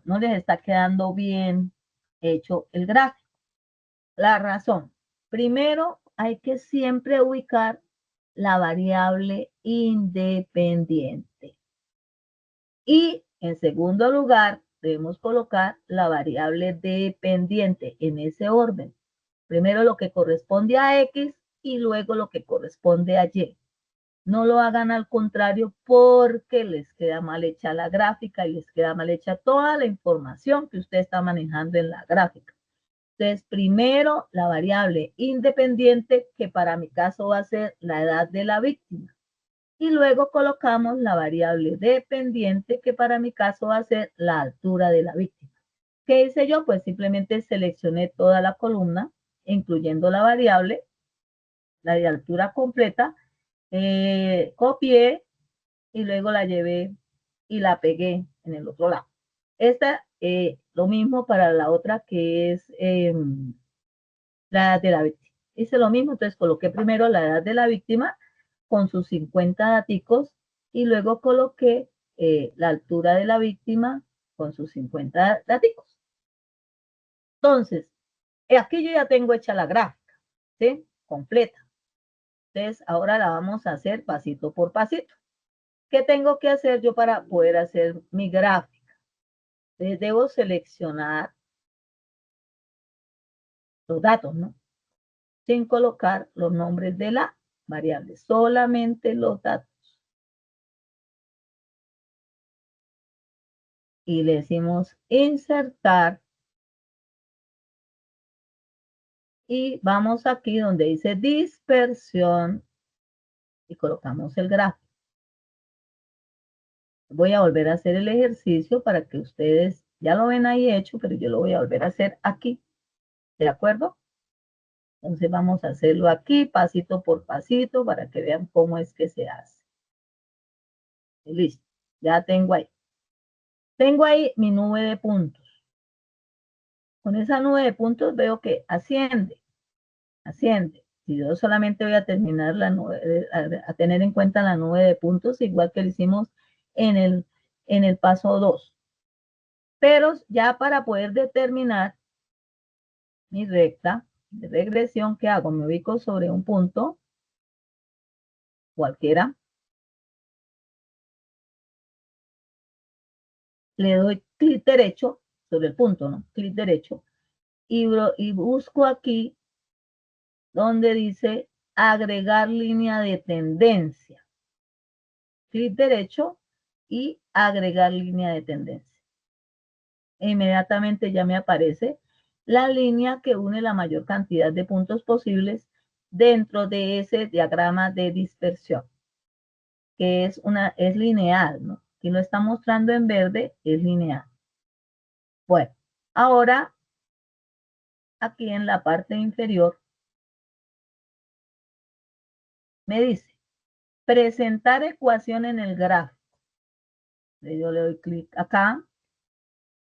no les está quedando bien hecho el gráfico. La razón, primero hay que siempre ubicar la variable independiente. Y en segundo lugar, debemos colocar la variable dependiente en ese orden. Primero lo que corresponde a X y luego lo que corresponde a Y. No lo hagan al contrario porque les queda mal hecha la gráfica y les queda mal hecha toda la información que usted está manejando en la gráfica. Entonces, primero la variable independiente, que para mi caso va a ser la edad de la víctima. Y luego colocamos la variable dependiente, que para mi caso va a ser la altura de la víctima. ¿Qué hice yo? Pues simplemente seleccioné toda la columna, incluyendo la variable, la de altura completa, copié y luego la llevé y la pegué en el otro lado. Esta, lo mismo para la otra, que es la edad de la víctima. Hice lo mismo, entonces coloqué primero la edad de la víctima con sus 50 daticos y luego coloqué la altura de la víctima con sus 50 daticos. Entonces, aquí yo ya tengo hecha la gráfica, ¿sí? Completa. Entonces, ahora la vamos a hacer pasito por pasito. ¿Qué tengo que hacer yo para poder hacer mi gráfica? Entonces, debo seleccionar los datos, ¿no? Sin colocar los nombres de la variable, solamente los datos. Y le decimos insertar. Y vamos aquí donde dice dispersión y colocamos el gráfico. Voy a volver a hacer el ejercicio para que ustedes ya lo ven ahí hecho, pero yo lo voy a volver a hacer aquí. ¿De acuerdo? Entonces vamos a hacerlo aquí, pasito por pasito, para que vean cómo es que se hace. Y listo, ya tengo ahí. Tengo ahí mi nube de puntos. Con esa nube de puntos veo que asciende, asciende. Si yo solamente voy a terminar la nube, a tener en cuenta la nube de puntos, igual que lo hicimos en el paso 2. Pero ya para poder determinar mi recta de regresión, ¿qué hago? Me ubico sobre un punto, cualquiera. Le doy clic derecho sobre el punto, ¿no? Clic derecho. y busco aquí donde dice agregar línea de tendencia. Clic derecho y agregar línea de tendencia. E inmediatamente ya me aparece la línea que une la mayor cantidad de puntos posibles dentro de ese diagrama de dispersión, que es lineal, ¿no? Aquí lo está mostrando en verde, es lineal. Bueno, ahora aquí en la parte inferior me dice presentar ecuación en el gráfico. Yo le doy clic acá.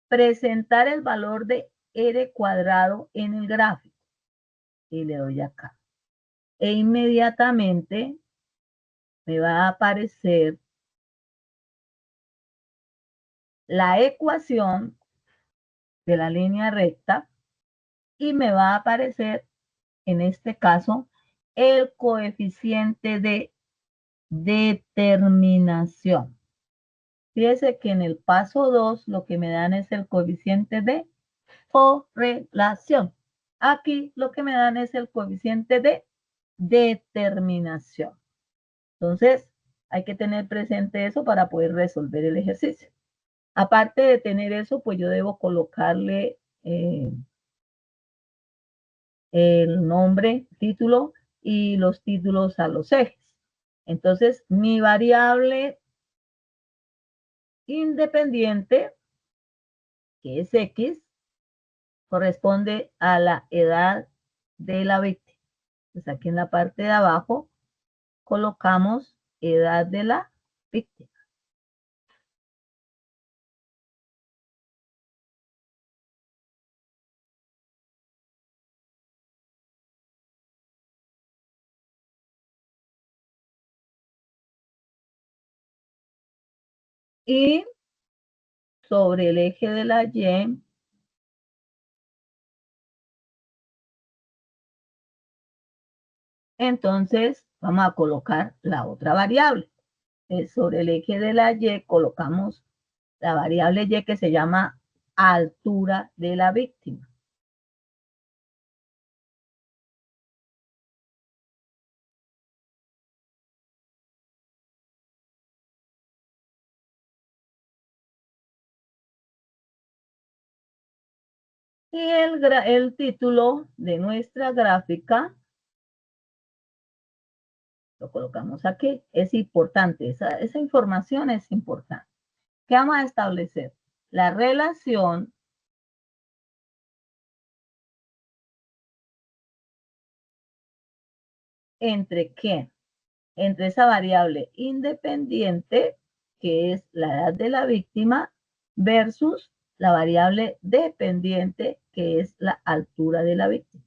Presentar el valor de R cuadrado en el gráfico. Y le doy acá. E inmediatamente me va a aparecer la ecuación de la línea recta y me va a aparecer, en este caso, el coeficiente de determinación. Fíjese que en el paso 2 lo que me dan es el coeficiente de correlación. Aquí lo que me dan es el coeficiente de determinación. Entonces, hay que tener presente eso para poder resolver el ejercicio. Aparte de tener eso, pues yo debo colocarle el nombre, título y los títulos a los ejes. Entonces, mi variable independiente, que es X, corresponde a la edad de la víctima. Entonces, aquí en la parte de abajo colocamos edad de la víctima. Y sobre el eje de la Y, entonces vamos a colocar la otra variable. Sobre el eje de la Y colocamos la variable Y que se llama altura de la víctima. Y el título de nuestra gráfica lo colocamos aquí. Es importante, esa información es importante. ¿Qué vamos a establecer? La relación entre ¿qué? Entre esa variable independiente, que es la edad de la víctima, versus la variable dependiente, que es la altura de la víctima.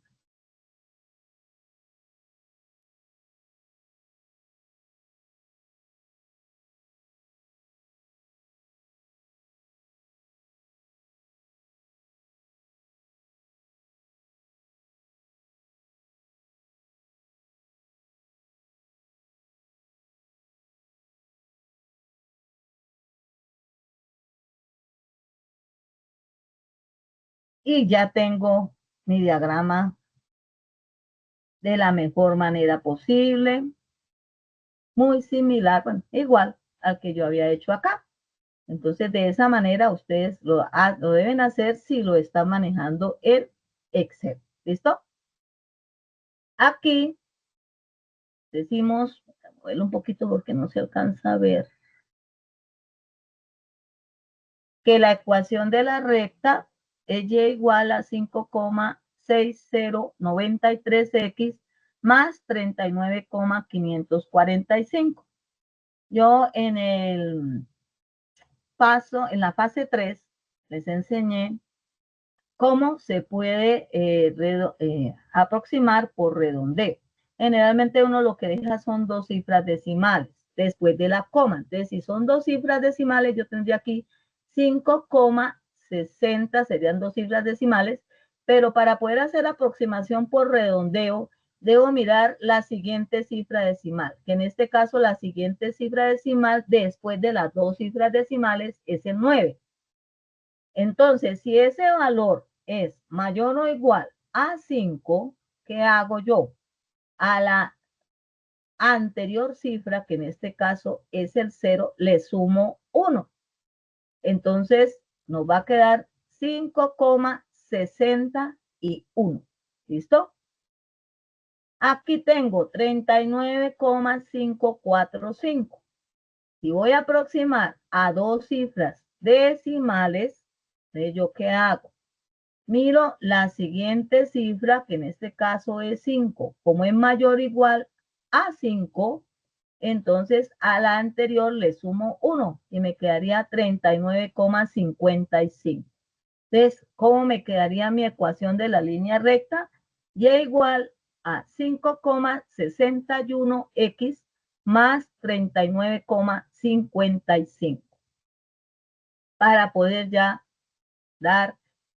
Y ya tengo mi diagrama de la mejor manera posible, muy similar, bueno, igual al que yo había hecho acá. Entonces, de esa manera ustedes lo deben hacer si lo están manejando el Excel. ¿Listo? Aquí decimos, moverlo un poquito porque no se alcanza a ver, que la ecuación de la recta es y igual a 5,6093x más 39,545. Yo en la fase 3, les enseñé cómo se puede aproximar por redondeo. Generalmente uno lo que deja son 2 cifras decimales después de la coma. Entonces, si son 2 cifras decimales, yo tendría aquí 5,60 serían 2 cifras decimales, pero para poder hacer aproximación por redondeo, debo mirar la siguiente cifra decimal, que en este caso la siguiente cifra decimal después de las 2 cifras decimales es el 9. Entonces, si ese valor es mayor o igual a 5, ¿qué hago yo? A la anterior cifra, que en este caso es el 0, le sumo 1. Entonces, nos va a quedar 5,61. ¿Listo? Aquí tengo 39,545. Si voy a aproximar a dos cifras decimales, ¿yo qué hago? Miro la siguiente cifra, que en este caso es 5. Como es mayor o igual a 5, entonces a la anterior le sumo 1 y me quedaría 39,55. Entonces, ¿cómo me quedaría mi ecuación de la línea recta? Y igual a 5,61x más 39,55. Para poder ya dar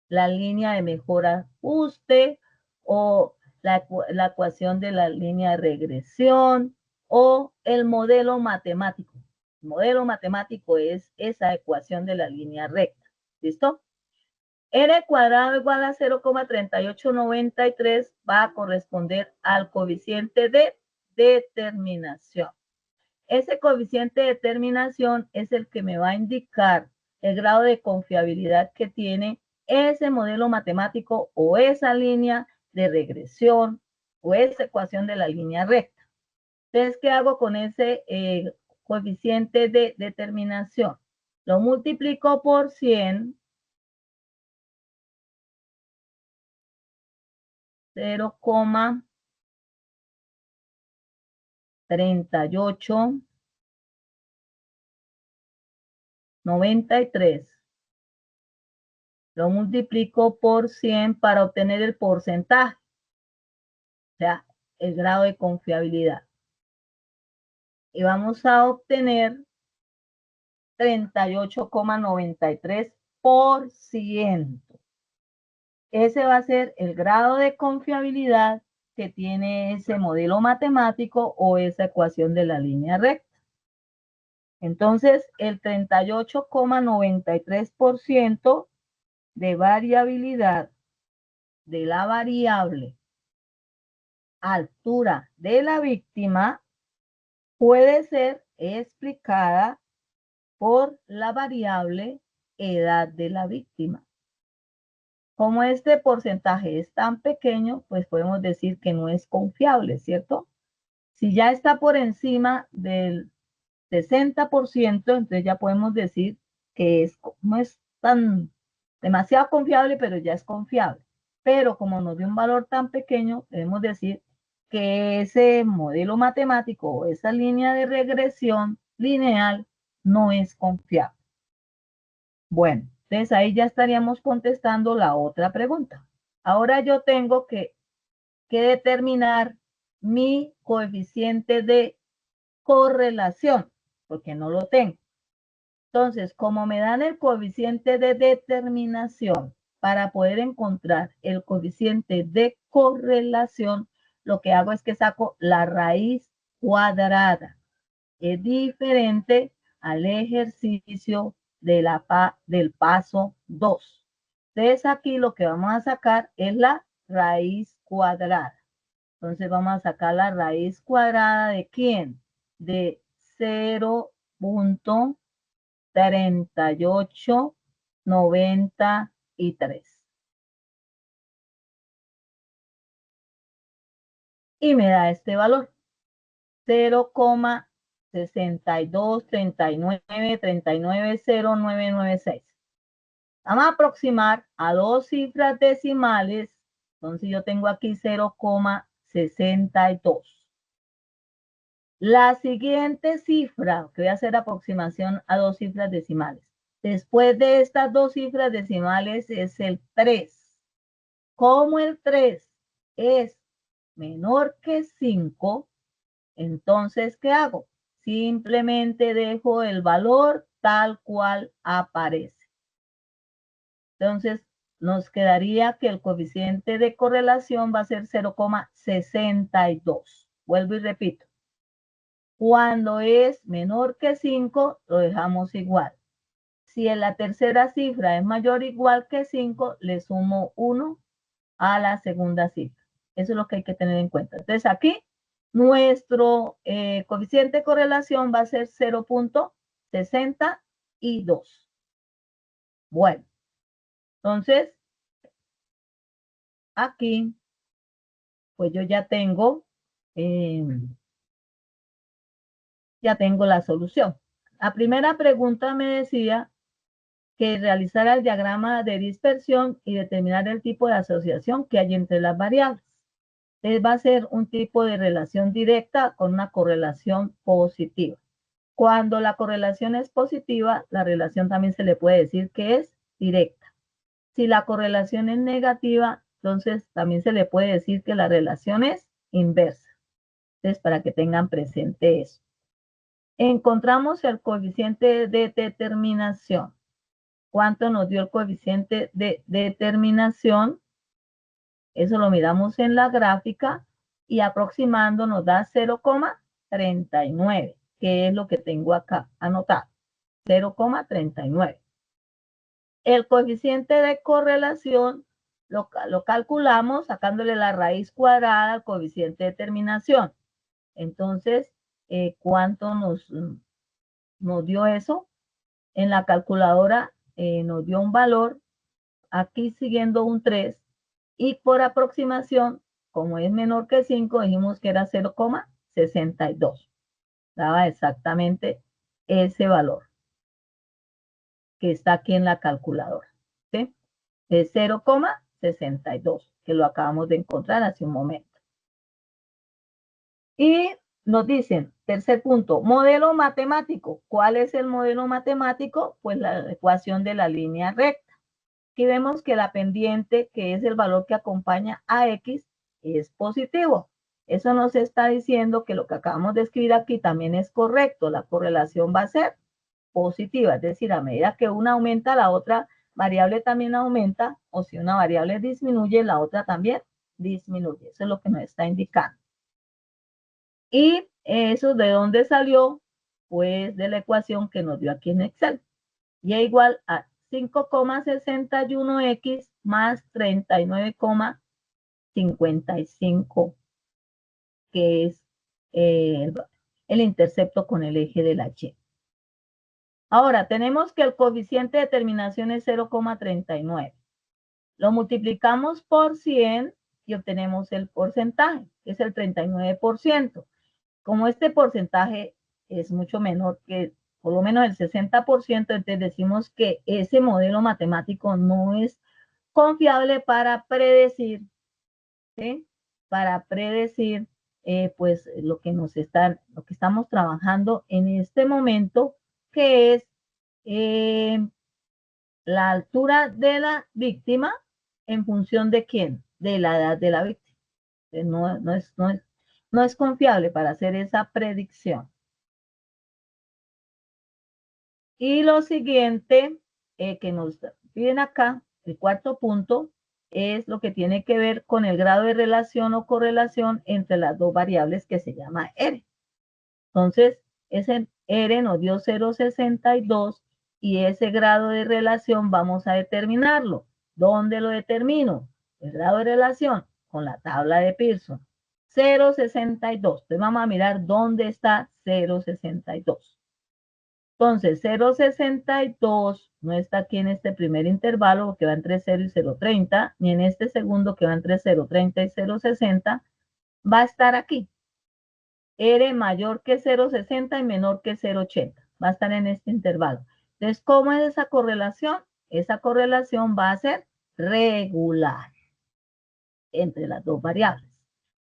la línea de mejor ajuste o la ecuación de la línea de regresión o el modelo matemático. El modelo matemático es esa ecuación de la línea recta. ¿Listo? R cuadrado igual a 0,3893 va a corresponder al coeficiente de determinación. Ese coeficiente de determinación es el que me va a indicar el grado de confiabilidad que tiene ese modelo matemático o esa línea de regresión o esa ecuación de la línea recta. Entonces, ¿qué hago con ese coeficiente de determinación? Lo multiplico por 100. 0,3893. Lo multiplico por 100 para obtener el porcentaje, o sea, el grado de confiabilidad. Y vamos a obtener 38,93%. Ese va a ser el grado de confiabilidad que tiene ese modelo matemático o esa ecuación de la línea recta. Entonces, el 38,93% de variabilidad de la variable altura de la víctima puede ser explicada por la variable edad de la víctima. Como este porcentaje es tan pequeño, pues podemos decir que no es confiable, ¿cierto? Si ya está por encima del 60%, entonces ya podemos decir que no es tan demasiado confiable, pero ya es confiable. Pero como nos dio un valor tan pequeño, debemos decir que ese modelo matemático o esa línea de regresión lineal no es confiable. Bueno, entonces ahí ya estaríamos contestando la otra pregunta. Ahora yo tengo que determinar mi coeficiente de correlación, porque no lo tengo. Entonces, como me dan el coeficiente de determinación, para poder encontrar el coeficiente de correlación, lo que hago es que saco la raíz cuadrada. Es diferente al ejercicio de del paso 2. Entonces, aquí lo que vamos a sacar es la raíz cuadrada. Entonces, vamos a sacar la raíz cuadrada ¿de quién? De 0,3893. Y me da este valor. 0,6239390996. Vamos a aproximar a dos cifras decimales. Entonces yo tengo aquí 0,62. La siguiente cifra, que voy a hacer aproximación a dos cifras decimales. Después de estas dos cifras decimales es el 3. Como el 3 es menor que 5, entonces, ¿qué hago? Simplemente dejo el valor tal cual aparece. Entonces, nos quedaría que el coeficiente de correlación va a ser 0,62. Vuelvo y repito. Cuando es menor que 5, lo dejamos igual. Si en la tercera cifra es mayor o igual que 5, le sumo 1 a la segunda cifra. Eso es lo que hay que tener en cuenta. Entonces aquí nuestro coeficiente de correlación va a ser 0.62. Bueno, entonces aquí pues yo ya tengo la solución. La primera pregunta me decía que realizara el diagrama de dispersión y determinar el tipo de asociación que hay entre las variables. Entonces va a ser un tipo de relación directa con una correlación positiva. Cuando la correlación es positiva, la relación también se le puede decir que es directa. Si la correlación es negativa, entonces también se le puede decir que la relación es inversa. Entonces, para que tengan presente eso. Encontramos el coeficiente de determinación. ¿Cuánto nos dio el coeficiente de determinación? Eso lo miramos en la gráfica y aproximando nos da 0,39, que es lo que tengo acá anotado. 0,39. El coeficiente de correlación lo calculamos sacándole la raíz cuadrada al coeficiente de determinación. Entonces, ¿cuánto nos dio eso? En la calculadora nos dio un valor, aquí siguiendo un 3, y por aproximación, como es menor que 5, dijimos que era 0,62. Daba exactamente ese valor que está aquí en la calculadora. ¿Sí? Es 0,62, que lo acabamos de encontrar hace un momento. Y nos dicen, tercer punto, modelo matemático. ¿Cuál es el modelo matemático? Pues la ecuación de la línea recta. Aquí vemos que la pendiente, que es el valor que acompaña a X, es positivo. Eso nos está diciendo que lo que acabamos de escribir aquí también es correcto. La correlación va a ser positiva, es decir, a medida que una aumenta, la otra variable también aumenta, o si una variable disminuye, la otra también disminuye. Eso es lo que nos está indicando. Y eso, ¿de dónde salió? Pues de la ecuación que nos dio aquí en Excel. Y es igual a 5,61x más 39,55, que es el intercepto con el eje de la Y. Ahora, tenemos que el coeficiente de determinación es 0,39. Lo multiplicamos por 100 y obtenemos el porcentaje, que es el 39%. Como este porcentaje es mucho menor que por lo menos el 60%, entonces decimos que ese modelo matemático no es confiable para predecir, ¿sí? Para predecir, pues, lo que estamos trabajando en este momento, que es la altura de la víctima en función de quién, de la edad de la víctima. No es confiable para hacer esa predicción. Y lo siguiente que nos piden acá, el cuarto punto, es lo que tiene que ver con el grado de relación o correlación entre las dos variables que se llama R. Entonces, ese R nos dio 0,62 y ese grado de relación vamos a determinarlo. ¿Dónde lo determino? El grado de relación con la tabla de Pearson. 0,62. Entonces vamos a mirar dónde está 0,62. Entonces, 0,62 no está aquí en este primer intervalo que va entre 0 y 0,30, ni en este segundo que va entre 0,30 y 0,60, va a estar aquí. R mayor que 0,60 y menor que 0,80. Va a estar en este intervalo. Entonces, ¿cómo es esa correlación? Esa correlación va a ser regular entre las dos variables.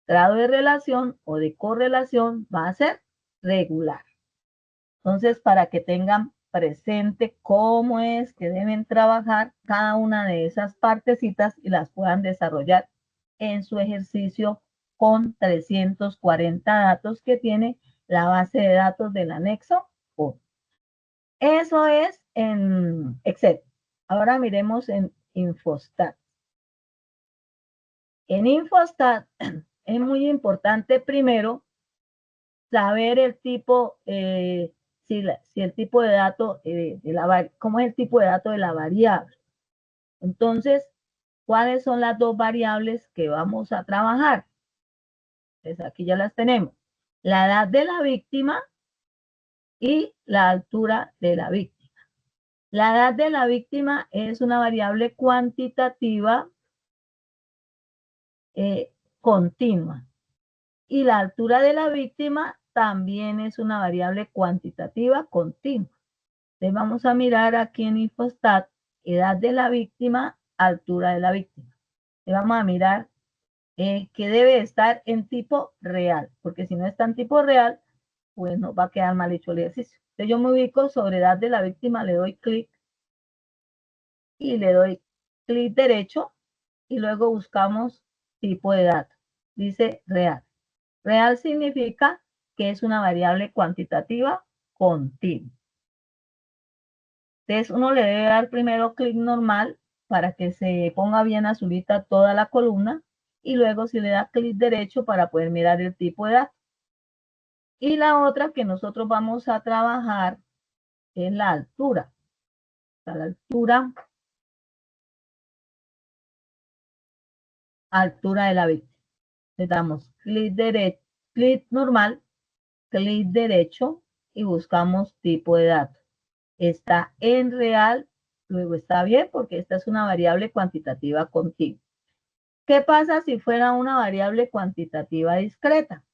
Grado de relación o de correlación va a ser regular. Entonces, para que tengan presente cómo es que deben trabajar cada una de esas partecitas y las puedan desarrollar en su ejercicio con 340 datos que tiene la base de datos del anexo 1. Eso es en Excel. Ahora miremos en Infostat. En Infostat es muy importante primero saber el tipo, si si el tipo de dato, cómo es el tipo de dato de la variable. Entonces, ¿cuáles son las dos variables que vamos a trabajar? Pues aquí ya las tenemos. La edad de la víctima y la altura de la víctima. La edad de la víctima es una variable cuantitativa continua. Y la altura de la víctima también es una variable cuantitativa continua. Entonces vamos a mirar aquí en Infostat, edad de la víctima, altura de la víctima. Entonces vamos a mirar que debe estar en tipo real, porque si no está en tipo real, pues nos va a quedar mal hecho el ejercicio. Entonces yo me ubico sobre edad de la víctima, le doy clic y le doy clic derecho y luego buscamos tipo de dato. Dice real. Real significa que es una variable cuantitativa continua. Entonces uno le debe dar primero clic normal para que se ponga bien azulita toda la columna y luego se le da clic derecho para poder mirar el tipo de dato. Y la otra que nosotros vamos a trabajar es la altura. La altura de la víctima. Le damos clic derecho, clic normal, clic derecho y buscamos tipo de dato. Está en real, luego está bien porque esta es una variable cuantitativa continua. ¿Qué pasa si fuera una variable cuantitativa discreta?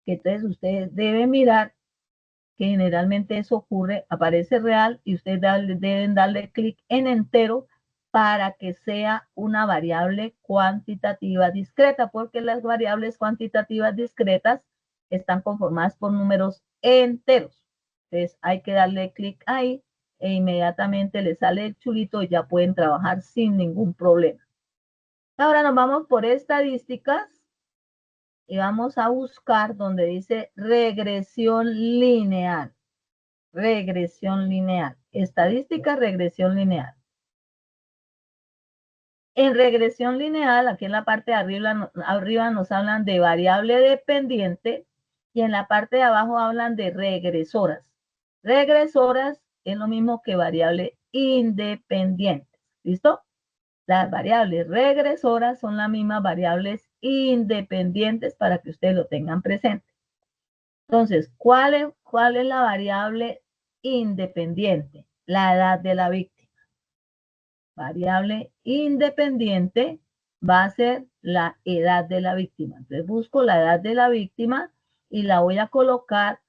Que entonces ustedes deben mirar que generalmente eso ocurre, aparece real y ustedes deben darle clic en entero para que sea una variable cuantitativa discreta, porque las variables cuantitativas discretas están conformadas por números enteros. Entonces hay que darle clic ahí e inmediatamente le sale el chulito y ya pueden trabajar sin ningún problema. Ahora nos vamos por estadísticas y vamos a buscar donde dice regresión lineal. Regresión lineal. Estadística, regresión lineal. En regresión lineal, aquí en la parte de arriba nos hablan de variable dependiente y en la parte de abajo hablan de regresoras. Regresoras es lo mismo que variable independiente. ¿Listo? Las variables regresoras son las mismas variables independientes para que ustedes lo tengan presente. Entonces, ¿cuál es la variable independiente? La edad de la víctima. Variable independiente va a ser la edad de la víctima. Entonces busco la edad de la víctima y la voy a colocar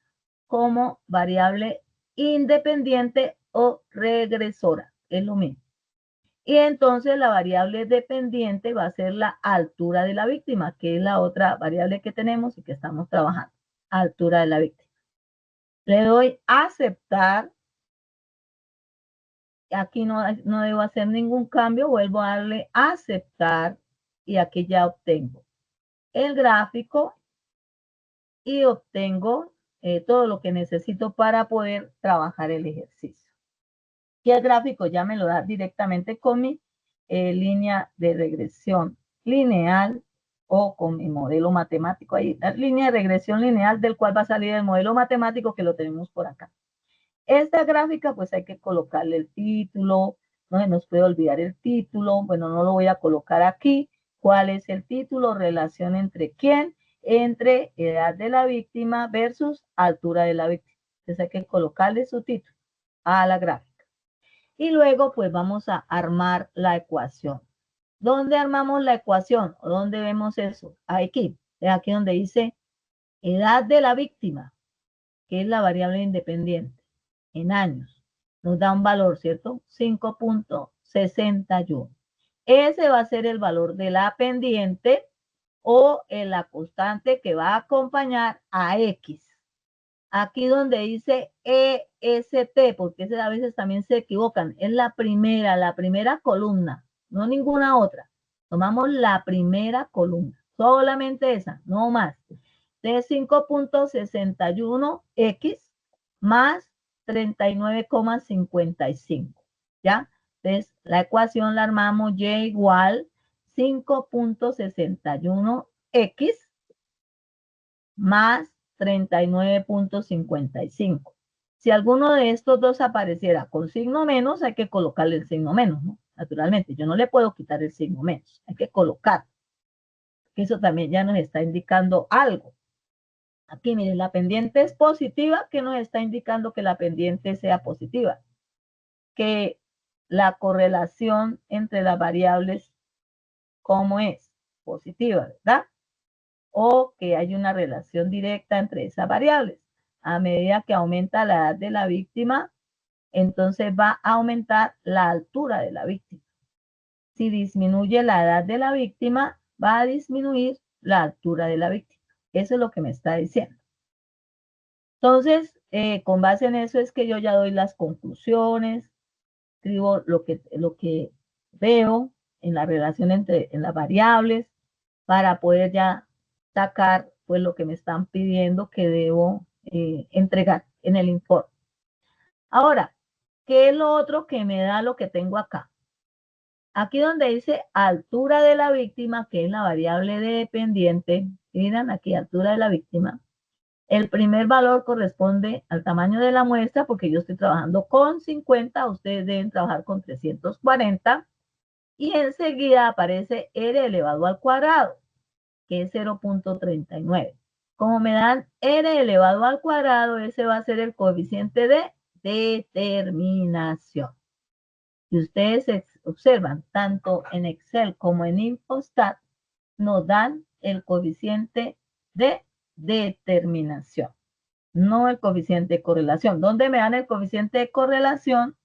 como variable independiente o regresora. Es lo mismo. Y entonces la variable dependiente va a ser la altura de la víctima, que es la otra variable que tenemos y que estamos trabajando. Altura de la víctima. Le doy a aceptar. Aquí no debo hacer ningún cambio. Vuelvo a darle a aceptar y aquí ya obtengo el gráfico y obtengo todo lo que necesito para poder trabajar el ejercicio. Y el gráfico ya me lo da directamente con mi línea de regresión lineal o con mi modelo matemático. Ahí, la línea de regresión lineal del cual va a salir el modelo matemático que lo tenemos por acá. Esta gráfica pues hay que colocarle el título, no se nos puede olvidar el título, bueno, no lo voy a colocar aquí. ¿Cuál es el título? Relación entre quién, entre edad de la víctima versus altura de la víctima. Entonces hay que colocarle su título a la gráfica. Y luego pues vamos a armar la ecuación. ¿Dónde armamos la ecuación? ¿O dónde vemos eso? Aquí, es aquí donde dice edad de la víctima, que es la variable independiente, en años. Nos da un valor, ¿cierto? 5.61. Ese va a ser el valor de la pendiente o en la constante que va a acompañar a X. Aquí donde dice EST, porque a veces también se equivocan, es la primera columna, no ninguna otra. Tomamos la primera columna, solamente esa, no más. De 5.61X más 39,55, ¿ya? Entonces, la ecuación la armamos Y igual 5.61X más 39.55. Si alguno de estos dos apareciera con signo menos, hay que colocarle el signo menos, ¿no? Naturalmente, yo no le puedo quitar el signo menos, hay que colocar. Eso también ya nos está indicando algo. Aquí, miren, la pendiente es positiva, que nos está indicando que la pendiente sea positiva. Que la correlación entre las variables, ¿cómo es? Positiva, ¿verdad? O que hay una relación directa entre esas variables. A medida que aumenta la edad de la víctima, entonces va a aumentar la altura de la víctima. Si disminuye la edad de la víctima, va a disminuir la altura de la víctima. Eso es lo que me está diciendo. Entonces, con base en eso es que yo ya doy las conclusiones, escribo lo que veo en la relación entre las variables para poder ya sacar pues lo que me están pidiendo que debo entregar en el informe. Ahora, ¿qué es lo otro que me da lo que tengo acá? Aquí donde dice altura de la víctima, que es la variable dependiente, miren aquí, altura de la víctima. El primer valor corresponde al tamaño de la muestra, porque yo estoy trabajando con 50, ustedes deben trabajar con 340. Y enseguida aparece r elevado al cuadrado, que es 0.39. Como me dan r elevado al cuadrado, ese va a ser el coeficiente de determinación. Si ustedes observan, tanto en Excel como en Infostat, nos dan el coeficiente de determinación, no el coeficiente de correlación. ¿Dónde me dan el coeficiente de correlación?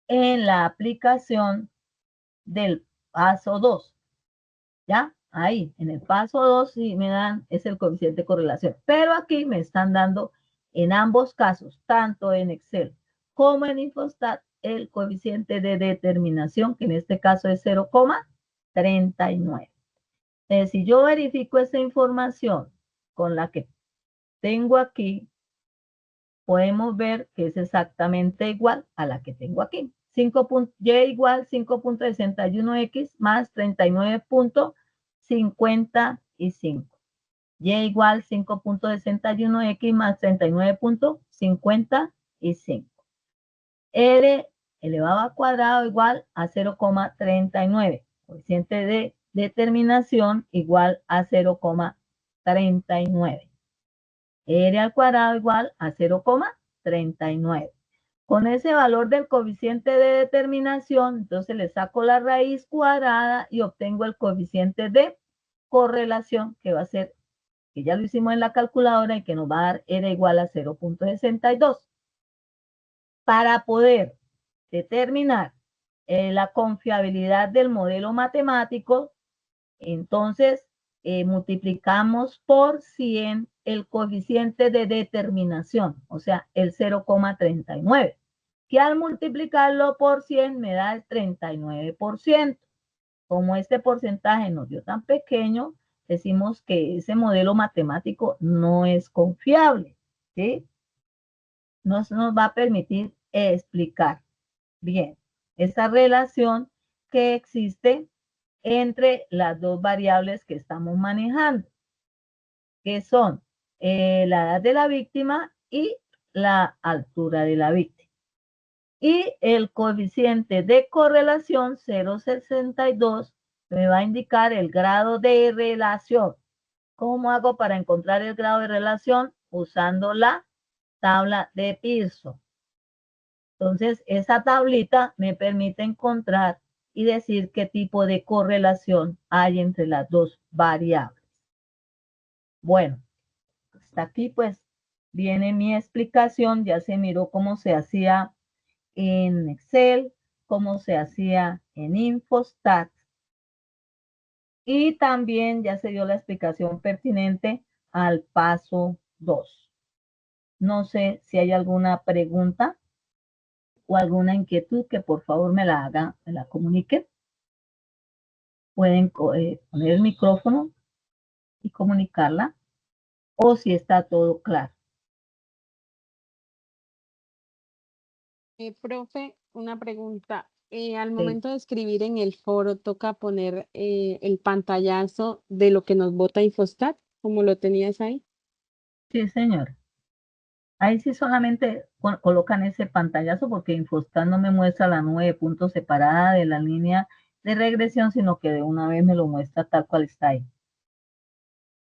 En la aplicación del paso 2. ¿Ya? Ahí, en el paso 2, sí me dan, es el coeficiente de correlación. Pero aquí me están dando, en ambos casos, tanto en Excel como en Infostat, el coeficiente de determinación, que en este caso es 0,39. Entonces, si yo verifico esa información con la que tengo aquí, podemos ver que es exactamente igual a la que tengo aquí. Y igual 5.61x más 39.55. Y igual 5.61x más 39.55. L elevado al cuadrado igual a 0,39. Coeficiente de determinación igual a 0,39. R al cuadrado igual a 0,39. Con ese valor del coeficiente de determinación, entonces le saco la raíz cuadrada y obtengo el coeficiente de correlación, que va a ser, que ya lo hicimos en la calculadora y que nos va a dar R igual a 0.62. Para poder determinar la confiabilidad del modelo matemático, entonces multiplicamos por 100 el coeficiente de determinación, o sea, el 0,39, que al multiplicarlo por 100 me da el 39%. Como este porcentaje nos dio tan pequeño, decimos que ese modelo matemático no es confiable, ¿sí? No nos va a permitir explicar bien esa relación que existe entre las dos variables que estamos manejando, que son la edad de la víctima y la altura de la víctima. Y el coeficiente de correlación 0,62 me va a indicar el grado de relación. ¿Cómo hago para encontrar el grado de relación? Usando la tabla de Pearson. Entonces, esa tablita me permite encontrar y decir qué tipo de correlación hay entre las dos variables. Bueno, hasta aquí pues viene mi explicación. Ya se miró cómo se hacía en Excel, cómo se hacía en Infostat. Y también ya se dio la explicación pertinente al paso 2. No sé si hay alguna pregunta o alguna inquietud que por favor me la haga, me la comunique. Pueden poner el micrófono y comunicarla, o si está todo claro. Profe, una pregunta. Al Sí, momento de escribir en el foro, ¿toca poner el pantallazo de lo que nos vota Infostat, como lo tenías ahí? sí, señor. Ahí sí solamente colocan ese pantallazo porque Infostat no me muestra la nube de puntos separada de la línea de regresión, sino que de una vez me lo muestra tal cual está ahí.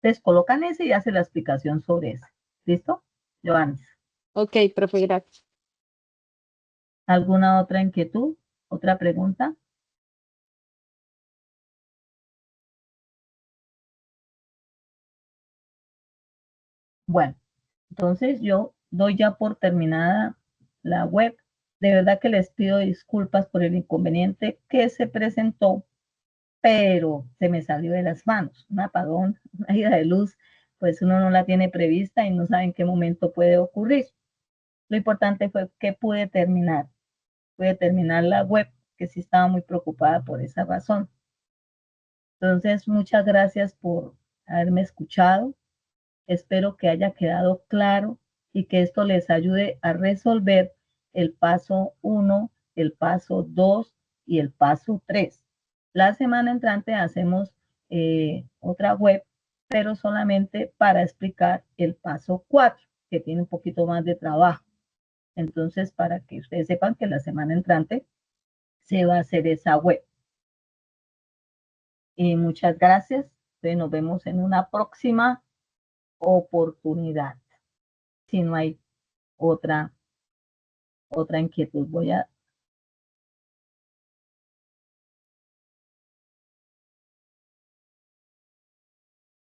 Entonces colocan ese y hace la explicación sobre ese. ¿Listo? Joanes. Ok, profe, gracias. ¿Alguna otra inquietud? ¿Otra pregunta? Bueno, entonces yo doy ya por terminada la web. De verdad que les pido disculpas por el inconveniente que se presentó, pero se me salió de las manos. Un apagón, una ida de luz, pues uno no la tiene prevista y no sabe en qué momento puede ocurrir. Lo importante fue que pude terminar la web, que sí estaba muy preocupada por esa razón. Entonces, muchas gracias por haberme escuchado. Espero que haya quedado claro y que esto les ayude a resolver el paso 1, el paso 2 y el paso 3. La semana entrante hacemos otra web, pero solamente para explicar el paso 4, que tiene un poquito más de trabajo. Entonces, para que ustedes sepan que la semana entrante se va a hacer esa web. Y muchas gracias. Entonces, nos vemos en una próxima oportunidad. Si no hay otra inquietud, voy a